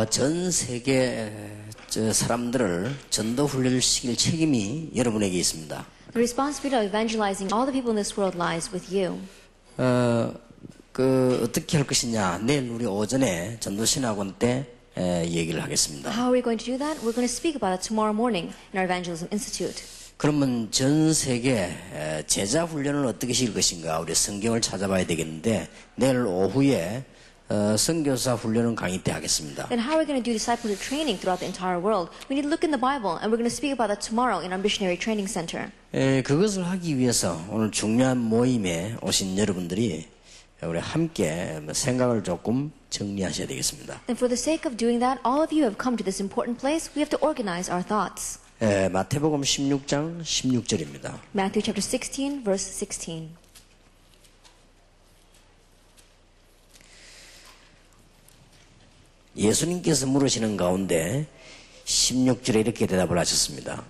전 세계 사람들을 전도 훈련을 시킬 책임이 여러분에게 있습니다. The responsibility of evangelizing all the people in this world lies with you. 어떻게 할 것이냐? 내일 우리 오전에 전도신학원 때 얘기를 하겠습니다. How are we going to do that? We're going to speak about it tomorrow morning in our Evangelism Institute. 그러면 전 세계 제자 훈련을 어떻게 시킬 것인가? 우리 성경을 찾아봐야 되겠는데 내일 오후에 선교사 훈련은 강의 때 하겠습니다. Then how are we going to do discipleship training throughout the entire world? We need to look in the Bible, and we're going to speak about that tomorrow in our missionary training center. 그것을 하기 위해서 오늘 중요한 모임에 오신 여러분들이 우리 함께 생각을 조금 정리하셔야 되겠습니다. And for the sake of doing that, all of you have come to this important place. We have to organize our thoughts. 마태복음 16장 16절입니다. Matthew chapter 16, verse 16. 예수님께서 물으시는 가운데 16절에 이렇게 대답을 하셨습니다.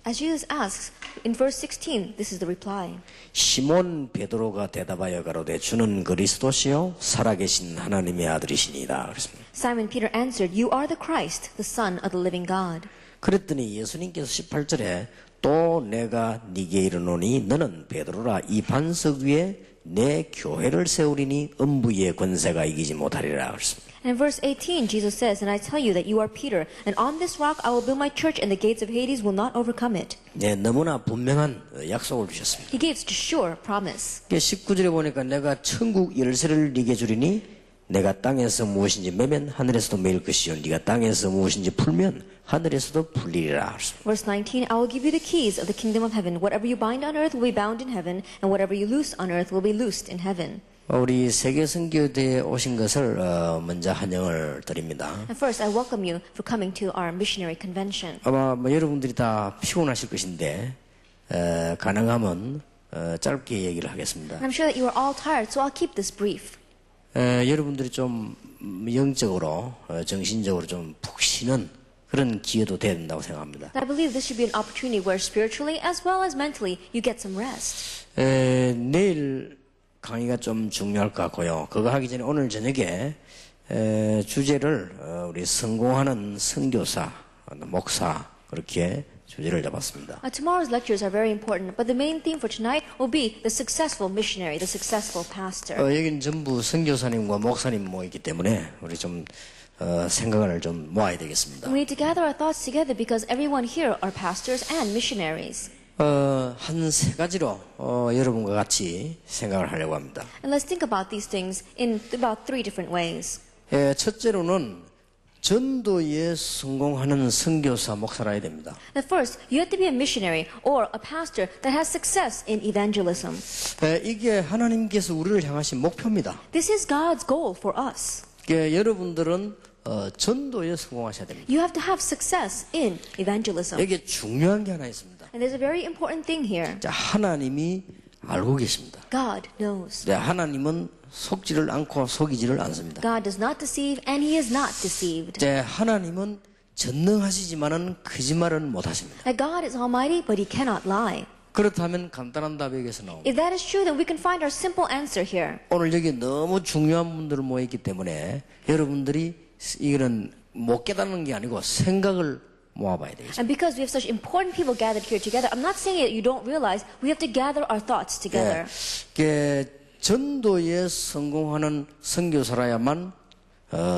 As Jesus asks, in verse 16, this is the reply. 시몬 베드로가 대답하여 가로되 주는 그리스도시요 살아계신 하나님의 아들이시니이다. 그랬습니다. Simon Peter answered, You are the Christ, the Son of the living God. 그랬더니 예수님께서 18절에 또 내가 네게 이르노니 너는 베드로라 이 반석 위에 내 교회를 세우리니 음부의 권세가 이기지 못하리라. 그랬습니다. And in verse 18, Jesus says, And I tell you that you are Peter, and on this rock I will build my church, and the gates of Hades will not overcome it. 네, 너무나 분명한 약속을 주셨습니다. He gave such a sure promise. 19절에 보니까 내가 천국 열쇠를 네게 주리니 내가 땅에서 무엇인지 매면 하늘에서도 매일 것이요 네가 땅에서 무엇인지 풀면 하늘에서도 풀리리라. Verse 19, I will give you the keys of the kingdom of heaven. Whatever you bind on earth will be bound in heaven, and whatever you loose on earth will be loosed in heaven. 우리 세계 선교대에 오신 것을 먼저 환영을 드립니다. And first, I welcome you for coming to our missionary convention. 아마 여러분들이 다 피곤하실 것인데 가능하면 짧게 얘기를 하겠습니다. And I'm sure that you are all tired, so I'll keep this brief. 여러분들이 좀 영적으로 정신적으로 좀 푹 쉬는 그런 기회도 돼야 된다고 생각합니다. I believe this should be an opportunity where spiritually as well as mentally you get some rest. 내일 강의가 좀 중요할 것 같고요. 그거 하기 전에 오늘 저녁에 주제를 우리 성공하는 선교사, 목사 그렇게 주제를 잡았습니다. Tomorrow's lectures are very important, but the main theme for tonight will be the successful missionary, the successful pastor. 여기는 전부 선교사님과 목사님 모이기 때문에 우리 좀 생각을 좀 모아야 되겠습니다. We need to gather our thoughts together because everyone here are pastors and missionaries. 한 세 가지로 여러분과 같이 생각을 하려고 합니다. And let's think about these things in about three different ways. 첫째로는 전도에 성공하는 선교사 목사라야 됩니다. Now first, you have to be a missionary or a pastor that has success in evangelism. 이게 하나님께서 우리를 향하신 목표입니다. This is God's goal for us. 여러분들은 전도에 성공하셔야 됩니다. You have to have success in evangelism. 여기에 중요한 게 하나 있습니다. And there's a very important thing here. 자, 하나님이 알고 계십니다. God knows. 네, 하나님은 속지를 않고 속이지를 않습니다. God does not deceive and he is not deceived. 네, 하나님은 전능하시지만은 거짓말은 못하십니다. That God is almighty, but he cannot lie. 그렇다면 간단한 답이 여기서 나옵니다. If that is true, then we can find our simple answer here. 오늘 여기 너무 중요한 분들 모였기 때문에 여러분들이 이거는 못 깨닫는 게 아니고 생각을 모아봐야 되겠습니다. And because we have such important people gathered here together, I'm not saying that you don't realize we have to gather our thoughts together. 전도에 성공하는 선교사라야만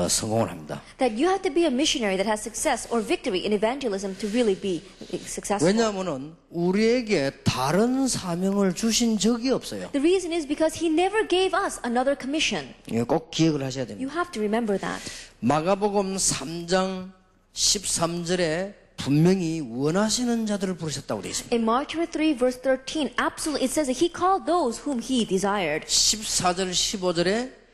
성공을 합니다. That you have to be a missionary that has success or victory in evangelism to really be successful. 왜냐하면은 우리에게 다른 사명을 주신 적이 없어요. The reason is because he never gave us another commission. 꼭 기억을 하셔야 됩니다. You have to remember that. 마가복음 3장 13절에 분명히 원하시는 자들을 부르셨다고 되어 있습니다. In Mark chapter 3 verse 13, absolutely it says that he called those whom he desired. 14절 15절에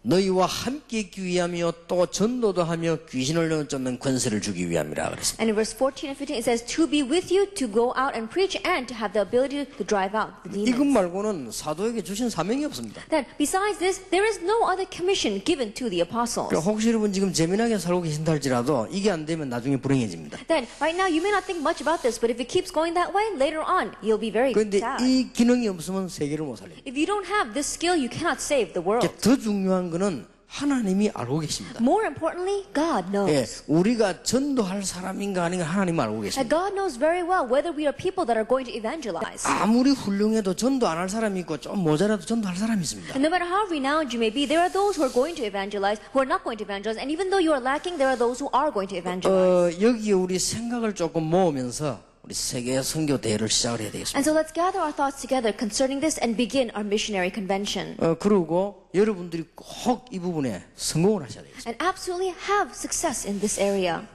너희와 함께 있기 위함이요 또 전도도 하며 귀신을 쫓는 권세를 주기 위함이라 그랬습니다. And in verse 14 and 15 it says to be with you, to go out and preach and to have the ability to drive out the 이것 demons. 말고는 사도에게 주신 사명이 없습니다. That besides this, there is no other commission given to the apostles. 그러니까 혹시 여러분 지금 재미나게 살고 계신다 할지라도 이게 안 되면 나중에 불행해집니다. Then right now you may not think much about this, but if it keeps going that way, later on you'll be very 그런데 sad. 이 기능이 없으면 세계를 못 살립니다. If you don't have this skill, you cannot save the world. 더 중요한 거는 하나님이 알고 계십니다. More importantly, God knows. 예, 우리가 전도할 사람인가 아닌가 하나님 알고 And 계십니다. God knows very well whether we are people that are going to evangelize. 아무리 훌륭해도 전도 안 할 사람이 있고 좀 모자라도 전도할 사람이 있습니다. And no matter how renowned you may be, there are those who are going to evangelize, who are not going to evangelize. And even though you are lacking, there are those who are going to evangelize. 여기에 우리 생각을 조금 모으면서 우리 세계 선교 대회를 시작을 해야 되겠습니다. And so let's gather our thoughts together concerning this and begin our missionary convention. 그리고 여러분들이 꼭 이 부분에 성공을 하셔야 되겠습니다. And absolutely have success in this area.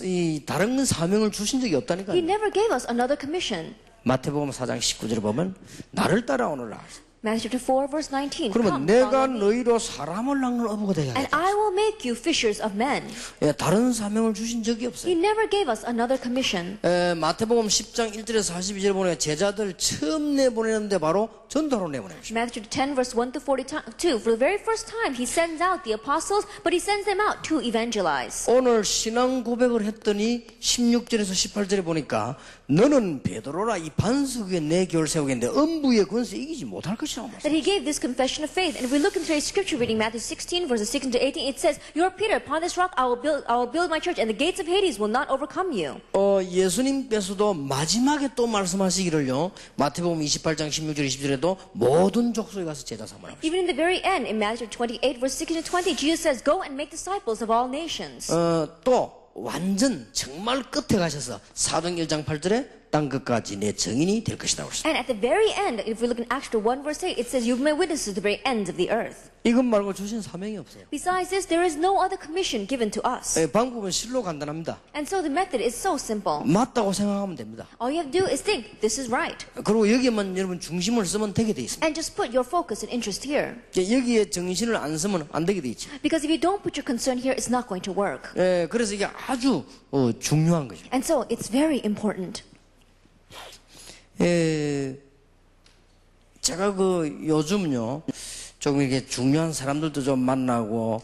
이 다른 사명을 주신 적이 He 없다니까요. never gave us another commission. 마태복음 4장 19절에 보면 나를 따라오너라. Matthew chapter 4 verse 19. 그러면 Come, 내가 follow me, 너희로 사람을 낳는 어부가 되게 and 하겠다. I will make you fishers of men. 예, 다른 사명을 주신 적이 He 없어요. never gave us another commission. 마태복음 10장 1절에서 42절에 보면 제자들 처음 내보내는데 바로 전도로 내보냅니다. Matthew chapter 10 verse 1 to 42. For the very first time, he sends out the apostles, but he sends them out to evangelize. 오늘 신앙 고백을 했더니 16절에서 18절에 보니까 너는 베드로라 이 반석 위에 내 교를 세우겠는데 음부의 권세 이기지 못할 것이라고 말씀. That he gave this confession of faith. And if we look in today's scripture reading, Matthew 16 verses 16 to 18, it says, "You are Peter. Upon this rock I will build my church, and the gates of Hades will not overcome you." 예수님께서도 마지막에 또 말씀하시기를요. 마태복음 28장 16절 20절에도 모든 족속에 가서 제자 삼으라. Even in the very end, in Matthew 28 verse 16 to 20, Jesus says, "Go and make disciples of all nations." 또 완전 정말 끝에 가셔서 사도행 1장 8절에 땅 끝까지 내 증인이 될 것이다 그랬습니다. And at the very end, if we look in Acts 1 verse 8, it says, "You've been witnesses to the very ends of the earth." 이것 말고 주신 사명이 없어요. Besides this, there is no other commission given to us. 방법은 실로 간단합니다. And so the method is so simple. 맞다고 생각하면 됩니다. All you have to do is think, this is right. 그리고 여기에만 여러분 중심을 쓰면 되게 돼 있습니다. And just put your focus and interest here. 여기에 정신을 안 쓰면 안 되게 돼 있죠. Because if you don't put your concern here, it's not going to work. 그래서 이게 아주 중요한 거죠. And so it's very important. 제가 요즘요 조금 이렇게 중요한 사람들도 좀 만나고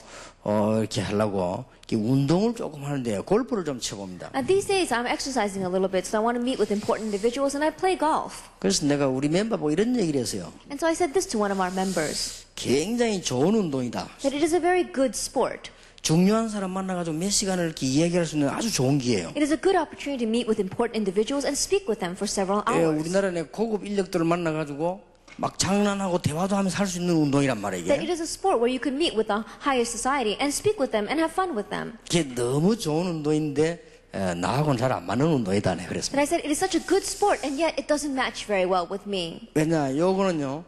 이렇게 하려고 이렇게 운동을 조금 하는데요. 골프를 좀 쳐봅니다. And these days I'm exercising a little bit, so I want to meet with important individuals and I play golf. 그래서 내가 우리 멤버 보고 이런 얘기를 했어요. And so I said this to one of our members, 굉장히 좋은 운동이다. that it is a very good sport. 중요한 사람 만나가지고 몇 시간을 이렇게 이야기할 수 있는 아주 좋은 기회예요. It is a good opportunity to meet with important individuals and speak with them for several hours. 우리나라에 고급 인력들을 만나가지고 막 장난하고 대화도 하면서 할 수 있는 운동이란 말이에요. That 이게. it is a sport where you can meet with the higher society and speak with them and have fun with them. 이게 너무 좋은 운동인데 나하고는 잘 안 맞는 운동이다. 네, 그랬습니다. And I said, it is such a good sport and yet it doesn't match very well with me. 왜냐, 요거는요,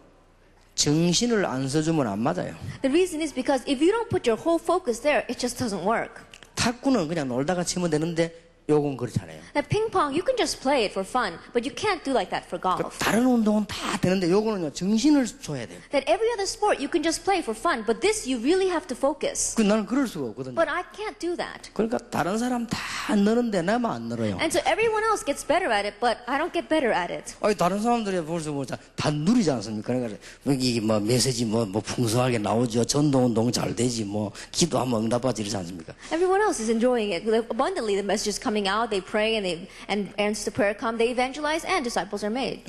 정신을 안 써주면 안 맞아요. The reason is because if you don't put your whole focus there, it just doesn't work. 탁구는 그냥 놀다가 치면 되는데 요건 그렇잖아요. Now ping pong, you can just play it for fun, but you can't do like that for golf. 다른 운동은 다 되는데 요거는요, 정신을 줘야 돼요. That every other sport you can just play for fun, but this you really have to focus. 나는 그럴 수가 없거든요. But I can't do that. 그러니까 다른 사람 다 늘는데 나만 안 늘어요. And so everyone else gets better at it, but I don't get better at it. 다른 사람들이 벌써 다 누리지 않습니까? 그러니까 여기 메시지 풍성하게 나오죠. 전도운동 잘 되지, 기도하면 응답하지 이러지 않습니까? Everyone else is enjoying it. Abundantly, the message is coming out. They pray and answers to prayer come. They evangelize and disciples are made.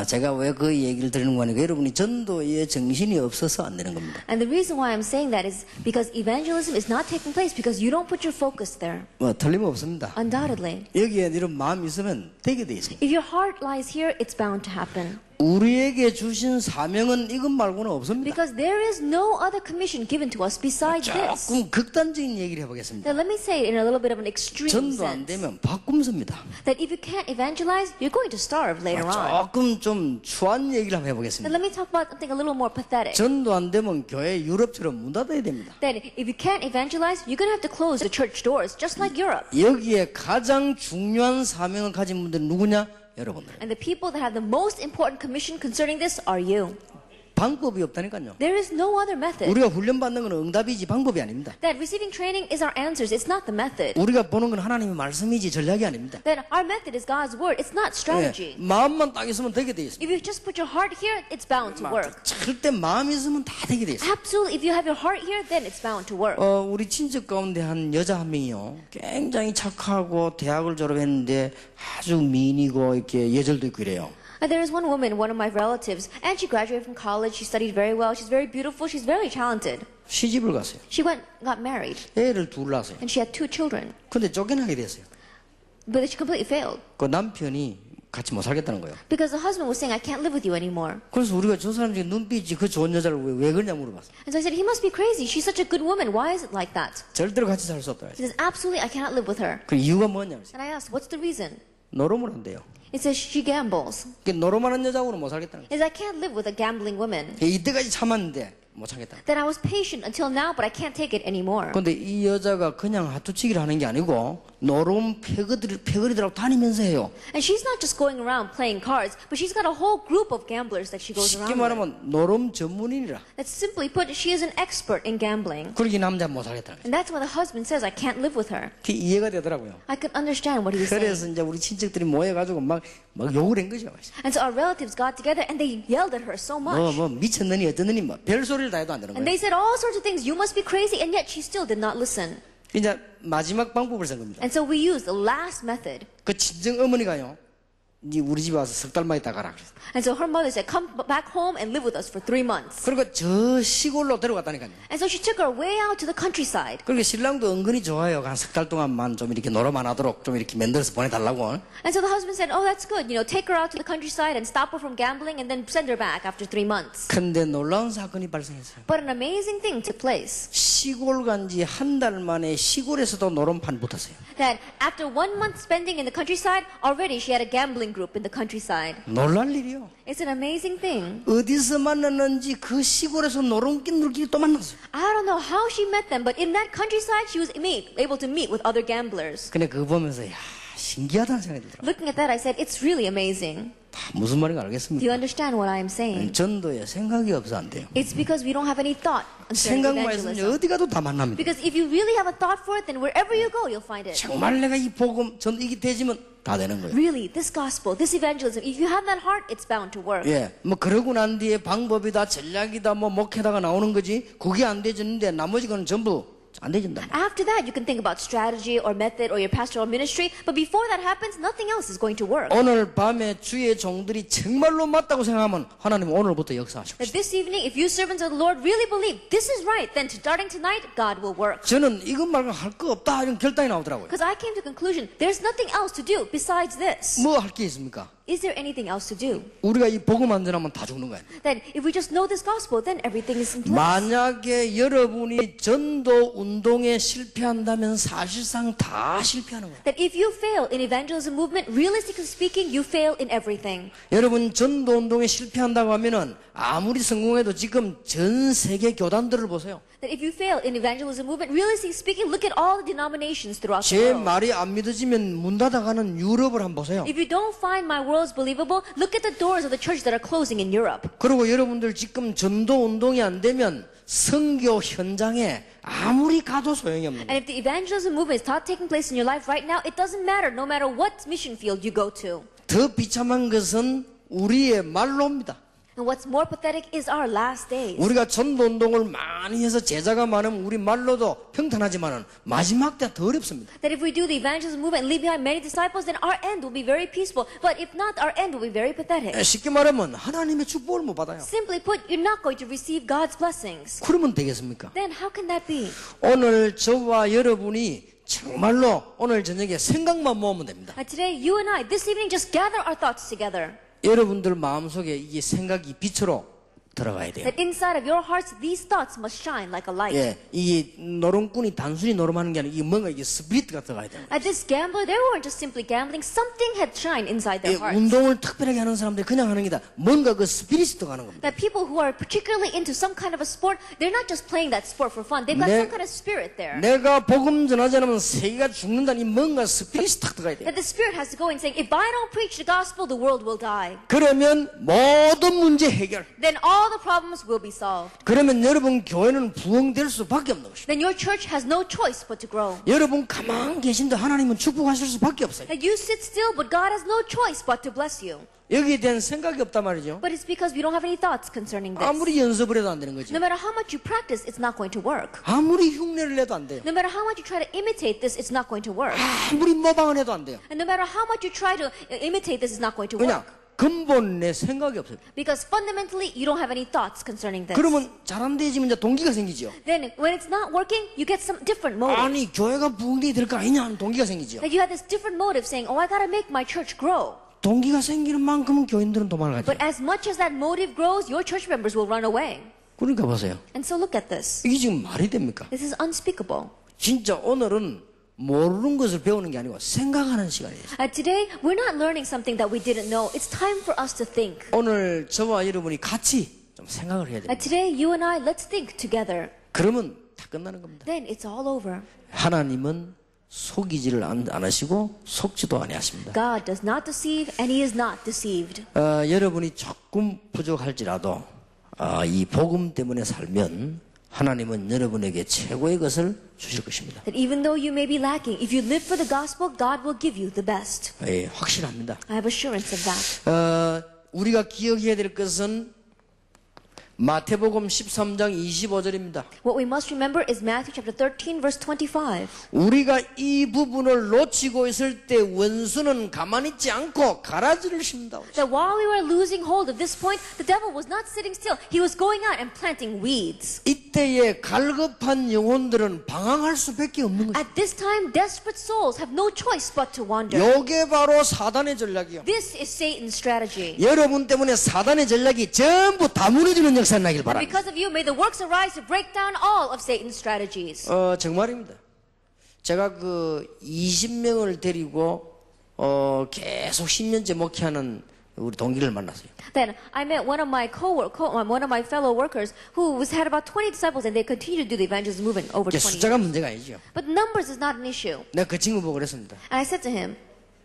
제가 왜 그 얘기를 드리는 거니까 여러분이 전도에 정신이 없어서 안 되는 겁니다. And the reason why I'm saying that is because evangelism is not taking place because you don't put your focus there. 틀림없습니다. Undoubtedly. 여기에 이런 마음이 있으면 되게 돼 있습니다. If your heart lies here, it's bound to happen. 우리에게 주신 사명은 이것 말고는 없습니다. Because there is no other commission given to us besides this. 조금 극단적인 얘기를 해보겠습니다. Now let me say it in a little bit of an extreme 전도 안 sense. 되면 바꿈습니다. That if you can't evangelize, you're going to starve later on. 조금 좀 추한 얘기를 한번 Now 해보겠습니다. let me talk about something a little more pathetic. 전도 안 되면 교회 유럽처럼 문 닫아야 됩니다. That if you can't evangelize, you're going to have to close the church doors, just like Europe. 여기에 가장 중요한 사명을 가진 분들은 누구냐? 여러분들. And the people that have the most important commission concerning this are you. 방법이 없다니까요. There is no other method. 우리가 훈련받는 건 응답이지 방법이 아닙니다. That receiving training is our answers. It's not the method. 우리가 보는 건 하나님의 말씀이지 전략이 아닙니다. That our method is God's word. It's not strategy. 마음만 딱 있으면 되게 돼 있습니다. If you just put your heart here, it's bound to work. 절대 마음이 있으면 다 되게 돼 있습니다. Absolutely. If you have your heart here, then it's bound to work. 우리 친척 가운데 한 여자 한 명이요. 굉장히 착하고 대학을 졸업했는데 아주 미인이고 이렇게 예절도 있고 이래요. There is one woman, one of my relatives, and she graduated from college. She studied very well. She's very beautiful. She's very talented. 시집을 갔어요. She got married, 애를 둘 낳았어요. and she had 2 children. 근데 쫓겨나게 됐어요. But she completely failed 그 남편이 같이 못 살겠다는 거예요. because the husband was saying, I can't live with you anymore. 그래서 우리가 저 사람 중에 눈빛이 그 좋은 여자를 왜 그러냐 물어봤어요. And so I said, he must be crazy. She's such a good woman. Why is it like that? 절대로 같이 살 수 없다. He says, absolutely, I cannot live with her. 그 이유가 뭐냐? And I asked, what's the reason? 노름을 한대요. It says she gambles. 그 노름하는 여자하고는 못 살겠다는 거예요. It says, I can't live with a gambling woman. 이때까지 참았는데 못 참겠다. Then I was patient until now, but I can't take it anymore. 근데 이 여자가 그냥 하투치기를 하는 게 아니고 노름 패거리들하고 다니면서 해요. And she's not just going around playing cards, but she's got a whole group of gamblers that she goes 쉽게 around with. 말하면 노름 전문인이라. That's simply put, she is an expert in gambling. 그러기 남자 못 살겠다는 거예요. And that's why the husband says, I can't live with her. 그게 이해가 되더라고요. I could understand what he was 그래서 saying. 이제 우리 친척들이 모여가지고 막 욕을 한 거죠. And so our relatives got together and they yelled at her so much. 뭐 미쳤느니 어쩌느니 뭐 별소리를 다 해도 안 되는 And 거예요. they said all sorts of things. You must be crazy. And yet she still did not listen. 이제 마지막 방법을 쓴 겁니다. And so we used the last method. 그 친정 어머니가요. 니 우리 집에 와서 석 달만 있다 가라. 그랬어요. And so her mother said, come back home and live with us for 3 months. 그리고 저 시골로 데려갔다니까요. And so she took her way out to the countryside. 그리고 신랑도 은근히 좋아요. 한 석 달 동안만 좀 이렇게 노름만 하도록 좀 이렇게 만들어서 보내달라고. And so the husband said, oh, that's good. You know, take her out to the countryside and stop her from gambling and then send her back after 3 months. 근데 놀라운 사건이 발생했어요. But an amazing thing took place. 시골 간 지 한 달 만에 시골에서도 노름판 붙었어요. That after 1 month spending in the countryside, already she had a gambling group in the countryside. 놀랄 일이요. It's an amazing thing. 어디서 만났는지 그 시골에서 노름끼리 또 만났어요. I don't know how she met them, but in that countryside, she was able to meet with other gamblers. 근데 그거 보면서 야 신기하다는 생각이 들더라고요. Looking at that, I said, it's really amazing. 다 무슨 말인지 Do you 알겠습니까? understand what I am saying? 전도에 생각이 없어 안 돼요. It's because we don't have any thought concerning 생각만 있으면 evangelism. 어디 가도 다 만납니다. Because if you really have a thought for it, then wherever you go, you'll find it. 정말 내가 이 복음 전 이게 되지면 다 되는 거예요. Really, this gospel, this evangelism, if you have that heart, it's bound to work. 예, 뭐 그러고 난 뒤에 방법이다, 전략이다, 뭐 목회다가 나오는 거지. 그게 안 되지는데 나머지 거는 전부 안 되진다. After that, you can think about strategy or method or your pastoral ministry, but before that happens, nothing else is going to work. 오늘 밤에 주의 종들이 정말로 맞다고 생각하면 하나님 오늘부터 역사하시고 That this evening, if you servants of the Lord really believe this is right, then starting tonight, God will work. 저는 이것 말고 할 거 없다 이런 결단이 나오더라고요. Because I came to the conclusion, there's nothing else to do besides this. 뭐 할 게 있습니까? Is there anything else to do? 우리가 이 복음 안 전하면 다 죽는 거예요. Then if we just know this gospel, then everything is in place. 만약에 여러분이 전도 운동에 실패한다면 사실상 다 실패하는 거예요. That if you fail in evangelism movement, realistically speaking, you fail in everything. 여러분 전도 운동에 실패한다고 하면은 아무리 성공해도 지금 전 세계 교단들을 보세요. That if you fail in evangelism movement, realistically speaking, look at all the denominations throughout the 제 world. 말이 안 믿어지면 문 닫아가는 유럽을 한번 보세요. If you don't find my words believable, look at the doors of the church that are closing in Europe. 그리고 여러분들 지금 전도 운동이 안 되면 선교 현장에 아무리 가도 소용이 없는 거예요. And if the evangelism movement is not taking place in your life right now, it doesn't matter, no matter what mission field you go to. 더 비참한 것은 우리의 말로입니다. And what's more pathetic is our last days. 우리가 전도 운동을 많이 해서 제자가 많으면 우리 말로도 평탄하지만은 마지막 때 더 어렵습니다. That if we do the evangelism movement and leave behind many disciples, then our end will be very peaceful. But if not, our end will be very pathetic. 쉽게 말하면 하나님의 축복을 못 받아요. Simply put, you're not going to receive God's blessings. 그러면 되겠습니까? Then how can that be? 오늘 저와 여러분이 정말로 오늘 저녁에 생각만 모으면 됩니다. Today, you and I, this evening, just gather our thoughts together. 여러분들 마음속에 이 생각이 빛으로 들어가야 돼요. That inside of your hearts, these thoughts must shine like a light. 예, 이 노름꾼이 단순히 노름하는 게 아니라 이게 뭔가 이게 스피릿가 들어가야 돼요. At this gambler, they weren't just simply gambling. Something had shined inside their 예, hearts. 운동을 특별하게 하는 사람들이 그냥 하는 게 아니라 뭔가 그 스피릿이 들어가는 겁니다. That people who are particularly into some kind of a sport, they're not just playing that sport for fun. They've got some kind of spirit there. 내가 복음 전하지 않으면 세계가 죽는다니 뭔가 스피릿이 탁 들어가야 돼요. That the spirit has to go in saying, if I don't preach the gospel, the world will die. 그러면 모든 문제 해결. Then all the problems will be solved. 그러면 여러분 교회는 부흥될 수밖에 없는 것입니다. Then your church has no choice but to grow. 여러분 가만 계신데 하나님은 축복하실 수밖에 없어요. That you sit still, but God has no choice but to bless you. 여기에 대한 생각이 없단 말이죠. But it's because we don't have any thoughts concerning this. 아무리 연습을 해도 안 되는 거죠. No matter how much you practice, it's not going to work. 아무리 흉내를 내도 안 돼요. No matter how much you try to imitate this, it's not going to work. 아무리 모방을 해도 안 돼요. And no matter how much you try to imitate this, it's not going to work. 그냥 근본에 생각이 없어요. Because fundamentally, you don't have any thoughts concerning this. 그러면 잘 안 되지면 이제 동기가 생기죠. Then, when it's not working, you get some different motive. 아니 교회가 부흥되게 될 거 아니냐 하는 동기가 생기죠. That you have this different motive saying, oh, I gotta make my church grow. 동기가 생기는 만큼은 교인들은 도망을 가죠. But as much as that motive grows, your church members will run away. 그러니까 보세요. And so look at this. 이게 지금 말이 됩니까? This is unspeakable. 진짜 오늘은 모르는 것을 배우는 게 아니고 생각하는 시간이에요. Today, we're not learning something that we didn't know. It's time for us to think. 오늘 저와 여러분이 같이 좀 생각을 해야 돼요. Today, you and I, let's think together. 그러면 다 끝나는 겁니다. Then it's all over. 하나님은 속이지를 안 하시고 속지도 아니하십니다. God does not deceive and he is not deceived. 여러분이 조금 부족할지라도 이 복음 때문에 살면 하나님은 여러분에게 최고의 것을 주실 것입니다. That even though you may be lacking, if you live for the gospel, God will give you the best. 예, 확실합니다. I have assurance of that. 우리가 기억해야 될 것은 마태복음 13장 25절입니다. What we must remember is Matthew chapter 13, verse 25. 우리가 이 부분을 놓치고 있을 때 원수는 가만히 있지 않고 가라지를 심다. That while we were losing hold of this point, the devil was not sitting still. He was going out and planting weeds. 이때에 갈급한 영혼들은 방황할 수밖에 없는 것입니다. At this time, desperate souls have no choice but to wander. 요게 바로 사단의 전략이요. This is Satan's strategy. 여러분 때문에 사단의 전략이 전부 다 무너지는 역사 나길 And 바랍니다. because of you, may the works arise to break down all of Satan's strategies. 정말입니다. 제가 20명을 데리고 계속 10년째 목회하는 우리 동기를 만났어요. Then I met one of my fellow workers who had about 20 disciples, and they continue to do the evangelism movement over 20 숫자가 years. 문제가 아니죠. But numbers is not an issue. 내가 그 친구 보고 그랬습니다. And I said to him,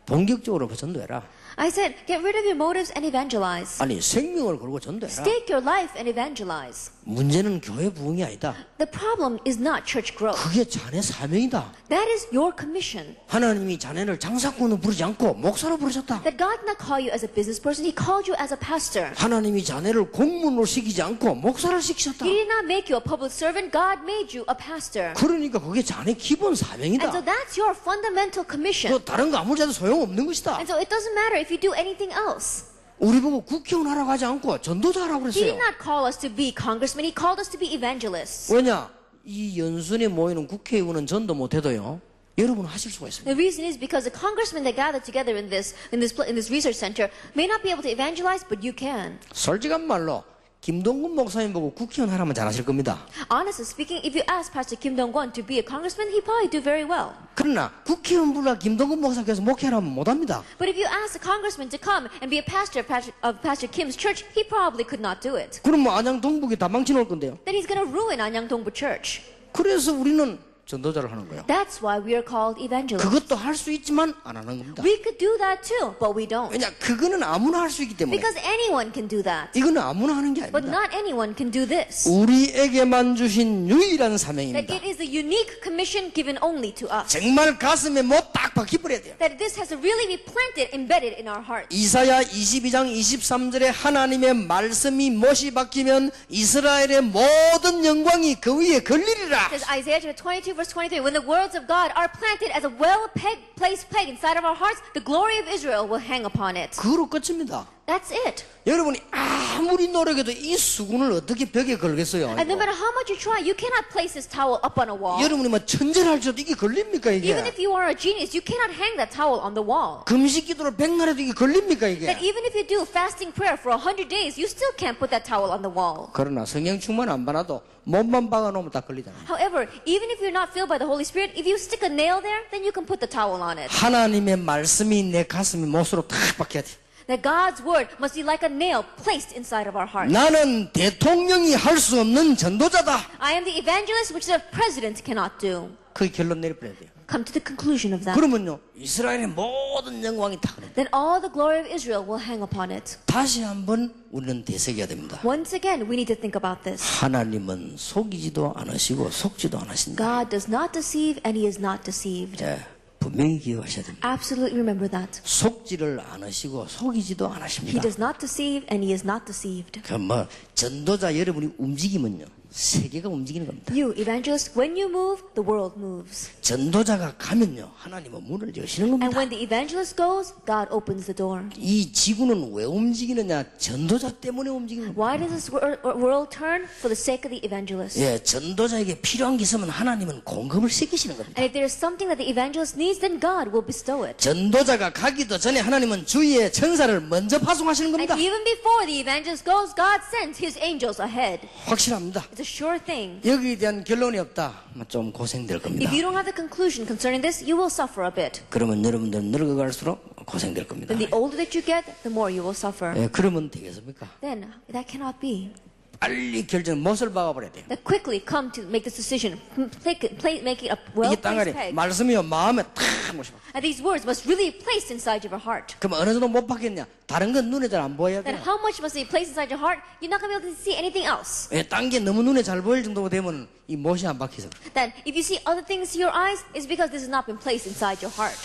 본격적으로 전도해라. I said, get rid of your motives and evangelize. 아니 생명을 걸고 전도해라. Stake your life and evangelize. 문제는 교회 부흥이 아니다. The problem is not church growth. 그게 자네 사명이다. That is your commission. 하나님이 자네를 장사꾼으로 부르지 않고 목사로 부르셨다. That God did not call you as a business person, He called you as a pastor. 하나님이 자네를 공문으로 시키지 않고 목사를 시키셨다. He did not make you a public servant, God made you a pastor. 그러니까 그게 자네 기본 And so 사명이다. that's your fundamental commission. 그 다른 거 아무리 해도 소용없는 것이다. And so it doesn't matter if you do anything else. 우리 보고 국회의원 하라고 하지 않고 전도자라고 He did 그랬어요. not call us to be congressmen, He called us to be evangelists. 왜냐? 이 연순에 모이는 국회의원은 전도 못해도요. 여러분은 하실 수가 있습니다. The reason is because the congressmen that gather together in this research center may not be able to evangelize, but you can. 솔직한 말로 김동근 목사님 보고 국회의원 하라면 잘하실 겁니다. Honestly speaking, if you ask Pastor Kim Dong-kwon to be a congressman, he probably do very well. 그러나 국회의원 불러 김동근 목사께서 목회하라면 못합니다. But if you ask the congressman to come and be a pastor of Pastor Kim's church, he probably could not do it. 그럼 뭐 안양 동북이 다 망쳐놓을 건데요. Then he's going to ruin Anyang Dongbu Church. 그래서 우리는 전도자를 하는 거예요. That's why we are called evangelists. 그것도 할 수 있지만 안 하는 겁니다. We could do that too, but we don't. 왜냐? 그거는 아무나 할 수 있기 때문에. Because anyone can do that. 이거는 아무나 하는 게 But 아닙니다. not anyone can do this. 우리에게만 주신 유일한 That 사명입니다. it is the unique commission given only to us. 정말 가슴에 못 딱 박혀버려야 돼요. That this has to really be planted, embedded in our hearts. 이사야 22장 23절에 하나님의 말씀이 못이 박히면 이스라엘의 모든 영광이 그 위에 걸리리라. Says Isaiah chapter 22 verse 23, when the words of God are planted as a well-placed peg inside of our hearts, the glory of Israel will hang upon it. 그거로 끝입니다. That's it. 여러분이 아무리 노력해도 이 수군을 어떻게 벽에 걸겠어요? And no matter how much you try, you cannot place this towel up on a wall. 여러분이 뭐 천재랄지라도 이게 걸립니까 이게? Even if you are a genius, you cannot hang that towel on the wall. 금식 기도를 100날 해도 이게 걸립니까 이게? That even if you do fasting prayer for 100 days, you still can't put that towel on the wall. 그러나 성령 충만 안 받아도 몸만 박아놓으면 다 걸리잖아요. However, even if you're not filled by the Holy Spirit, if you stick a nail there, then you can put the towel on it. 하나님의 말씀이 내 가슴에 못으로 탁 박혀야 돼. That God's word must be like a nail placed inside of our hearts. 나는 대통령이 할 수 없는 전도자다. I am the evangelist which the president cannot do. 그 결론 내려버려야 돼요. Come to the conclusion of that. 그러면요 이스라엘의 모든 영광이 다 그래. Then all the glory of Israel will hang upon it. 다시 한번 우리는 되새겨야 됩니다. Once again, we need to think about this. 하나님은 속이지도 않으시고 속지도 않으신다. God does not deceive and he is not deceived. 예, 분명히 기억하셔야 됩니다. Absolutely remember that. 속지를 않으시고 속이지도 He 않으십니다. does not deceive and he is not deceived. 그 뭐 전도자 여러분이 움직이면요 세계가 움직이는 겁니다. You, evangelists, when you move, the world moves. 전도자가 가면요, 하나님은 문을 여시는 And 겁니다. when the evangelist goes, God opens the door. 이 지구는 왜 움직이느냐? 전도자 때문에 움직이는 겁니다. Why does this world turn? For the sake of the evangelist. 예, 전도자에게 필요한 게 있으면 하나님은 공급을 시키시는 겁니다. And if there is something that the evangelist needs, then God will bestow it. 전도자가 가기도 전에 하나님은 주위에 천사를 먼저 파송하시는 And 겁니다. even before the evangelist goes, God sends his angels ahead. 확실합니다. It's a sure thing. 여기에 대한 결론이 없다. 좀 고생될 겁니다. If you don't have the conclusion concerning this, you will suffer a bit. 그러면 여러분들은 늙어갈수록 고생될 겁니다. Then the older that you get, the more you will suffer. 예, 그러면 되겠습니까? Then that cannot be. 빨리 결정, 못을 박아버려야 돼요. That quickly come to make this decision. Make it a 이게 well-placed 땅아리 peg. 말씀이요 마음에 탁 못이 박. And these words must really be placed inside your heart. 그럼 어느 정도 못 박겠냐? 다른 건 눈에 잘 안 보여야 Then 돼요. how much must be placed inside your heart? You're not going to be able to see anything else. 예, 딴 게 너무 눈에 잘 보일 정도가 되면 이 못이 안 박혀서. Then if you see other things to your eyes, it's because this has not been placed inside your heart.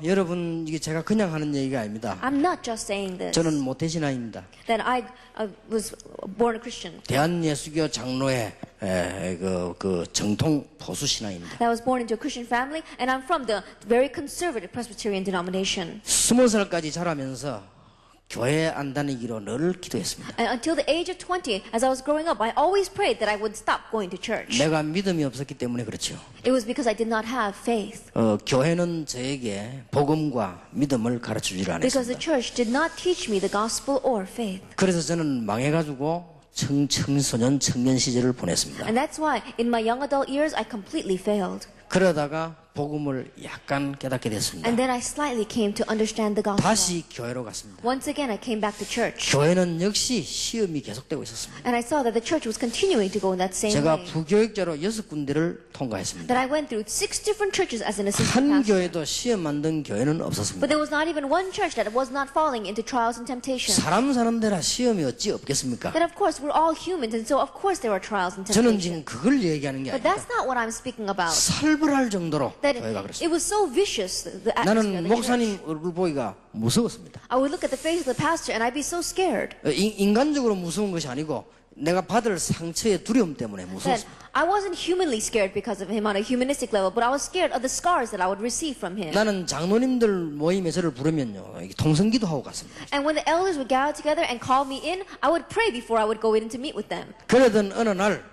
여러분 이게 제가 그냥 하는 얘기가 아닙니다. I'm not just saying this. 저는 모태신앙입니다. Then I was born a Christian. 대한예수교 장로의 그 정통 보수 신앙입니다. I was born into a Christian family, and I'm from the very conservative Presbyterian denomination. 20살까지 자라면서 교회 안 다니기로 늘 기도했습니다. And until the age of 20, as I was growing up, I always prayed that I would stop going to church. 내가 믿음이 없었기 때문에 그렇죠. It was because I did not have faith. 교회는 저에게 복음과 믿음을 가르쳐주질 Because the 않았습니다. church did not teach me the gospel or faith. 그래서 저는 망해가지고 청소년 청년 시절을 보냈습니다. And that's why in my young adult years, I completely failed. 그러다가 복음을 약간 깨닫게 됐습니다. And then I slightly came to understand the gospel. 다시 교회로 갔습니다. Once again, I came back to church. 교회는 역시 시험이 계속되고 있었습니다. And I saw that the church was continuing to go in that same 제가 way. 부교육자로 6군데를 통과했습니다. That I went through 6 different churches as an assistant 한 pastor. 교회도 시험 만든 교회는 But 없었습니다. there was not even one church that was not falling into trials and temptations. 사람 사는 데라 시험이 어찌 없겠습니까? Then of course we're all humans, and so of course there are trials and 저는 temptations. 지금 그걸 얘기하는 게 But 아닙니다. that's not what I'm speaking about. 살벌할 정도로 That 교회가 it 그렇습니다. was so vicious, the atmosphere of 나는 the church. 목사님 얼굴 보기가 무서웠습니다. I would look at the face of the pastor and I'd be so scared. 인간적으로 무서운 것이 아니고 내가 받을 상처의 두려움 때문에 That 무서웠습니다. I wasn't humanly scared because of him on a humanistic level, but I was scared of the scars that I would receive from him. 나는 장로님들 모임에 저를 부르면요 통성기도 하고 갔습니다. And when the elders would gather together and call me in, I would pray before I would go in to meet with them. 그러던 어느 날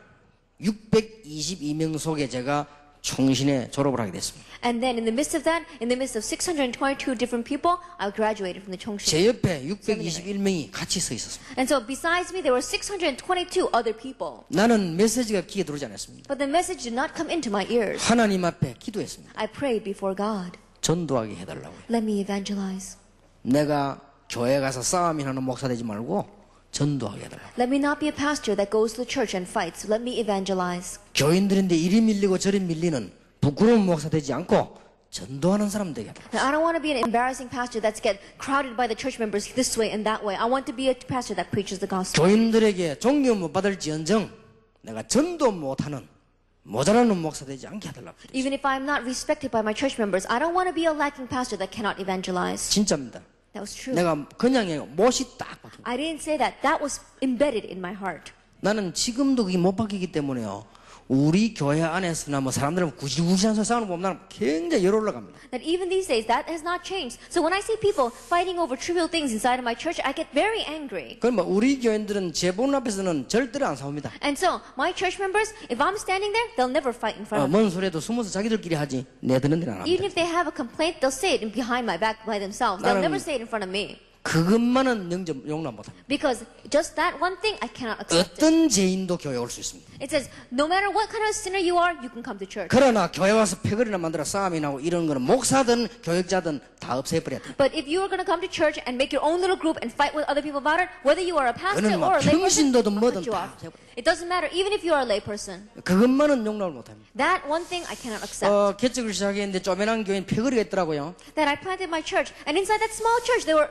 622명 속에 제가 총신에 졸업을 하게 됐습니다. And then in the midst of that, in the midst of 622 different people, I graduated from the Chongshin. 제 옆에 621명이 같이 서 있었습니다. And so besides me, there were 622 other people. 나는 메시지가 귀에 들어오지 않았습니다. But the message did not come into my ears. 하나님 앞에 기도했습니다. I prayed before God. 전도하게 해달라고요. Let me evangelize. 내가 교회 가서 싸움이 나는 목사 되지 말고 전도하게 해달라고. Let me not be a pastor that goes to the church and fights. Let me evangelize. 교인들인데 이리 밀리고 저리 밀리는 부끄러운 목사 되지 않고 전도하는 사람 되게 해달라고. Now, I don't want to be an embarrassing pastor that's get crowded by the church members this way and that way. I want to be a pastor that preaches the gospel. 교인들에게 존경 못 받을지언정 내가 전도 못하는 모자라는 목사 되지 않게 해달라고. Even if I'm not respected by my church members, I don't want to be a lacking pastor that cannot evangelize. 진짜입니다. That was true. 내가 그냥 못이 딱 박혀. I didn't say that. That was embedded in my heart. 나는 지금도 그게 못 바뀌기 때문에요. 우리 교회 안에서나 뭐 사람들은 구질구질한 소리 싸우는 거 보면 나는 굉장히 열 올라갑니다. That even these days, that has not changed. So when I see people fighting over trivial things inside of my church, I get very angry. 그럼 뭐 우리 교인들은 제 본 앞에서는 절대로 안 싸웁니다. And so my church members, if I'm standing there, they'll never fight in front of me. 뭔 소리해도 숨어서 자기들끼리 하지 내 듣는 데는 안 Even 합니다. if they have a complaint, they'll say it behind my back by themselves. They'll 나는- never say it in front of me. 그것만은 용납 못합니다. Because just that one thing, I cannot accept it. 어떤 죄인도 교회 올 수 있습니다. It says, no matter what kind of sinner you are, you can come to church. 그러나 교회 와서 패거리나 만들어 싸움이 나고 이런 거는 목사든 교육자든 다 없애버려야 돼요. But if you are going to come to church and make your own little group and fight with other people about it, whether you are a pastor 그거는 or 뭐 a layperson, 평신도든 I'll 뭐든 cut you 다 off. 없애버려요. It doesn't matter, even if you are a layperson. 그것만은 용납을 못합니다. That one thing I cannot accept. 개척을 시작했는데 쪼매난 교회는 패거리가 있더라고요. That I planted my church, and inside that small church, there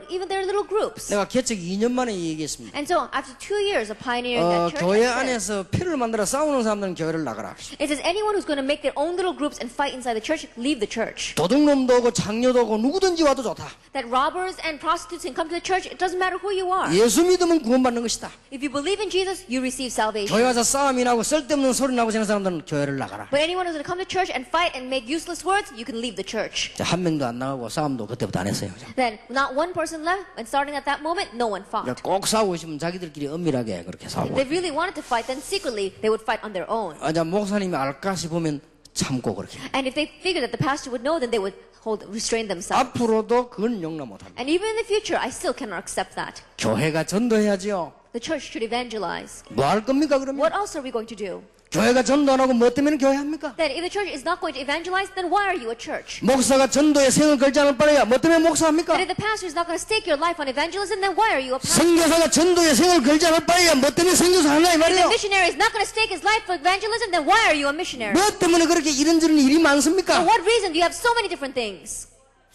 their little groups. 내가 개척 2년 만에 얘기했습니다. And so after 2 years of pioneering that church, 교회 I said, 안에서 피를 만들어 싸우는 사람들은 교회를 나가라. it says anyone who's going to make their own little groups and fight inside the church, leave the church. 도둑놈도 오고 장녀도 오고 누구든지 와도 좋다. That robbers and prostitutes can come to the church, it doesn't matter who you are. 예수 믿으면 구원받는 것이다. If you believe in Jesus, you receive salvation. 교회 와서 싸움이 나고 쓸데없는 소리 나고 하는 사람들은 교회를 나가라. But anyone who's going to come to church and fight and make useless words, you can leave the church. 자, 한 명도 안 나가고 싸움도 그때부터 안 했어요. Then not one person left, and starting at that moment, no one fought. 꼭 싸우고 싶으면 자기들끼리 은밀하게 그렇게 싸우고. If they really wanted to fight, then secretly they would fight on their own. 자, 목사님이 알까 싶으면 참고 그렇게. And if they figured that the pastor would know, then they would restrain themselves. 앞으로도 그건 용납 못합니다. And even in the future, I still cannot accept that. 교회가 전도해야지요. The church should evangelize. 뭐 할 겁니까 그러면? What else are we going to do? 교회가 전도 안 하고 뭐 때문에 교회 합니까? Then if the church is not going to evangelize, then why are you a church? 목사가 전도에 생을 걸지 않을 바에야 뭐 때문에 목사합니까? And if the pastor is not going to stake your life on evangelism, then why are you a pastor? 선교사가 전도에 생을 걸지 않을 바에야 뭐 때문에 선교사 하나 이 If the 말이에요. missionary is not going to stake his life for evangelism, then why are you a missionary? 뭐 때문에 그렇게 이런저런 일이 For 많습니까? what reason do you have so many different things?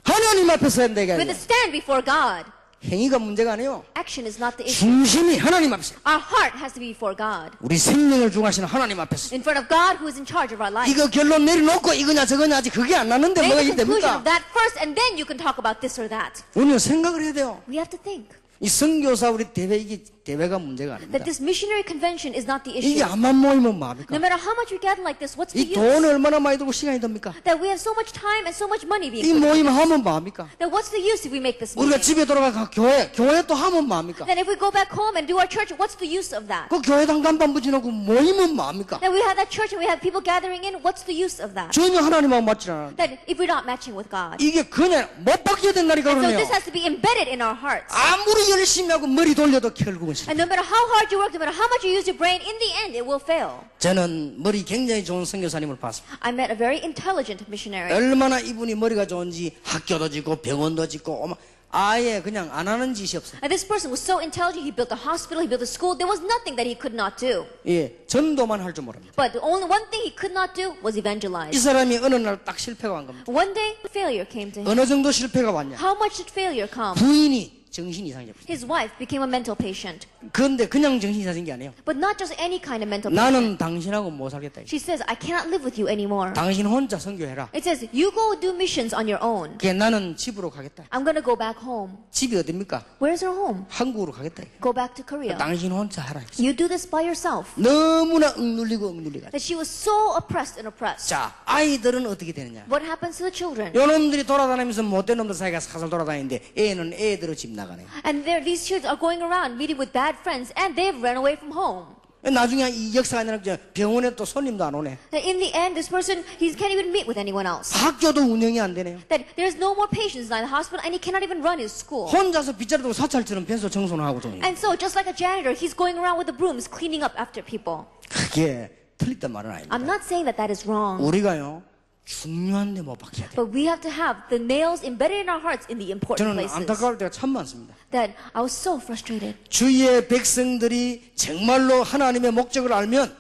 하나님 앞에 서야 된다 We have 이거예요. to stand before God. 행위가 문제가 아니에요. Action is not the issue. 중심이 하나님 앞에서. Our heart has to be before God. 우리 생명을 중하시는 하나님 앞에서. In front of God who is in charge of our life. 이거 결론 내려놓고 이거냐 저거냐 아직 그게 안 났는데 뭐가 Make 이게 the conclusion of 됩니까? that first, and then you can talk about this or that. 우리는 생각을 해야 돼요. We have to think 이 선교사 우리 대회 이게 대회가 문제가 아닙니다. that this missionary convention is not the 이게 issue. 암만 모이면 No 뭐합니까? matter how much we gather like this, what's the 이 use? 돈을 얼마나 많이 들고 시간이 듭니까? That we have so much time and so much money 이 being put into 모임 this. 하면 뭐합니까? Then what's the use if we make this 우리가 meeting? 집에 돌아가 교회 또 하면 뭐합니까? Then if we go back home and do our church, what's the use of that? 그 교회당 간판 붙여놓고 모이면 뭐합니까? Then we have that church and we have people gathering in, what's the use of that? 전혀 하나님하고 맞지 않아. Then if we're not matching with God. 이게 그냥 못 바뀌어야 된다니까 And so 그러네요. this has to be embedded in our hearts. 아무리 열심히 하고 머리 돌려도 결국은 실패. And no matter how hard you work, no matter how much you use your brain, in the end, it will fail. 저는 머리 굉장히 좋은 선교사님을 봤습니다. I met a very intelligent missionary. 얼마나 이분이 머리가 좋은지 학교도 짓고 병원도 짓고 아예 그냥 안 하는 짓이 없어요. And this person was so intelligent, he built a hospital, he built a school. There was nothing that he could not do. 예, 전도만 할 줄 모릅니다. But the only one thing he could not do was 이 evangelize. 사람이 어느 날 딱 실패가 온 겁니다. One day, failure came to him. 어느 정도 실패가 왔냐? How much did failure come? 부인이 정신 이상이 없어요. His wife became a mental patient. 그런데 그냥 정신 이상인 게 아니에요. But not just any kind of mental patient. 나는 당신하고 못 살겠다. She says, I cannot live with you anymore. 당신 혼자 선교해라. It says, you go do missions on your own. 그게 나는 집으로 가겠다. I'm going to go back home. 집이 어딥니까? Where's her home? 한국으로 가겠다. Go back to Korea. 당신 혼자 하라. You do this by yourself. 너무나 억눌리고 억눌리가. That she was so oppressed and oppressed. 자, 아이들은 어떻게 되느냐? What happens to the children? 요놈들이 돌아다니면서 못된 놈들 사이가 사슬 돌아다니는데 애는 애대로 집 나가네. And these kids are going around meeting with bad friends, and they've run away from home. 나중에 이 역사가 아니라 병원에 또 손님도 안 오네. That in the end, this person, he can't even meet with anyone else. 학교도 운영이 안 되네요. That there's no more patients in the hospital, and he cannot even run his school. 혼자서 빗자루 들고 사찰처럼 변소 청소는 하고 좀. And so, just like a janitor, he's going around with the brooms, cleaning up after people. 그게 틀렸단 말은 아닙니다. I'm not saying that that is wrong, 우리가요 중요한데 못 박혀야 돼. but we have to have the nails embedded in our hearts in the important 저는 places. 안타까울 때가 참 많습니다. That I was so frustrated. 주의 백성들이 정말로 하나님의 목적을 알면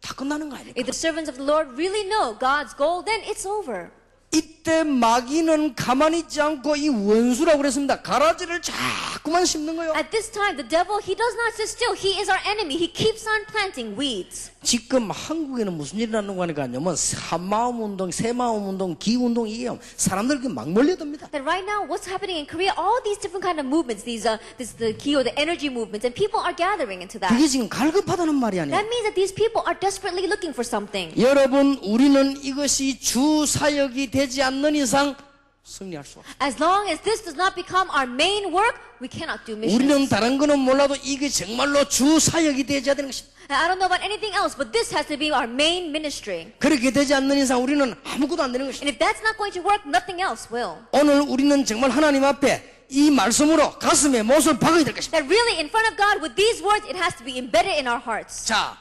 다 끝나는 거 아닙니까? If the servants of the Lord really know God's goal, then it's over. 이때 마귀는 가만히 있지 않고 이 원수라고 그랬습니다. 가라지를 자꾸만 심는 거예요. At this time, the devil, he does not sit still. He is our enemy. He keeps on planting weeds. 지금 한국에는 무슨 일이 나는 거니까요. 뭐 한마음 운동, 새마음 운동, 기운동 이게 사람들 막 몰려듭니다. That right now, what's happening in Korea, all these different kind of movements, the key or the energy movements, and people are gathering into that. 그게 지금 갈급하다는 말이 아니에요. That means that these people are desperately looking for something. 여러분, 우리는 이것이 주 사역이 되지 않는 이상 승리할 수 없어요. As long as this does not become our main work, we cannot do missions. 우리는 다른 거는 몰라도 이게 정말로 주 사역이 되어야 되는 것입니다. I don't know about anything else, but this has to be our main ministry. 그렇게 되지 않는 이상 우리는 아무것도 안 되는 것입니다. And if that's not going to work, nothing else will. 오늘 우리는 정말 하나님 앞에 이 말씀으로 가슴에 못을 박아야 될 것입니다. That really, in front of God, with these words, it has to be embedded in our hearts. 자,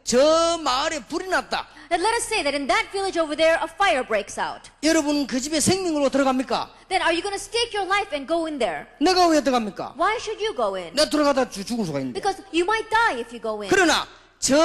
저 마을에 불이 났다. That let us say that in that village over there, a fire breaks out. 여러분 그 집에 생명으로 들어갑니까? Then are you going to stake your life and go in there? 내가 왜 들어갑니까? Why should you go in? 내가 들어가다 죽을 수가 있는데. Because you might die if you go in. 그러나 저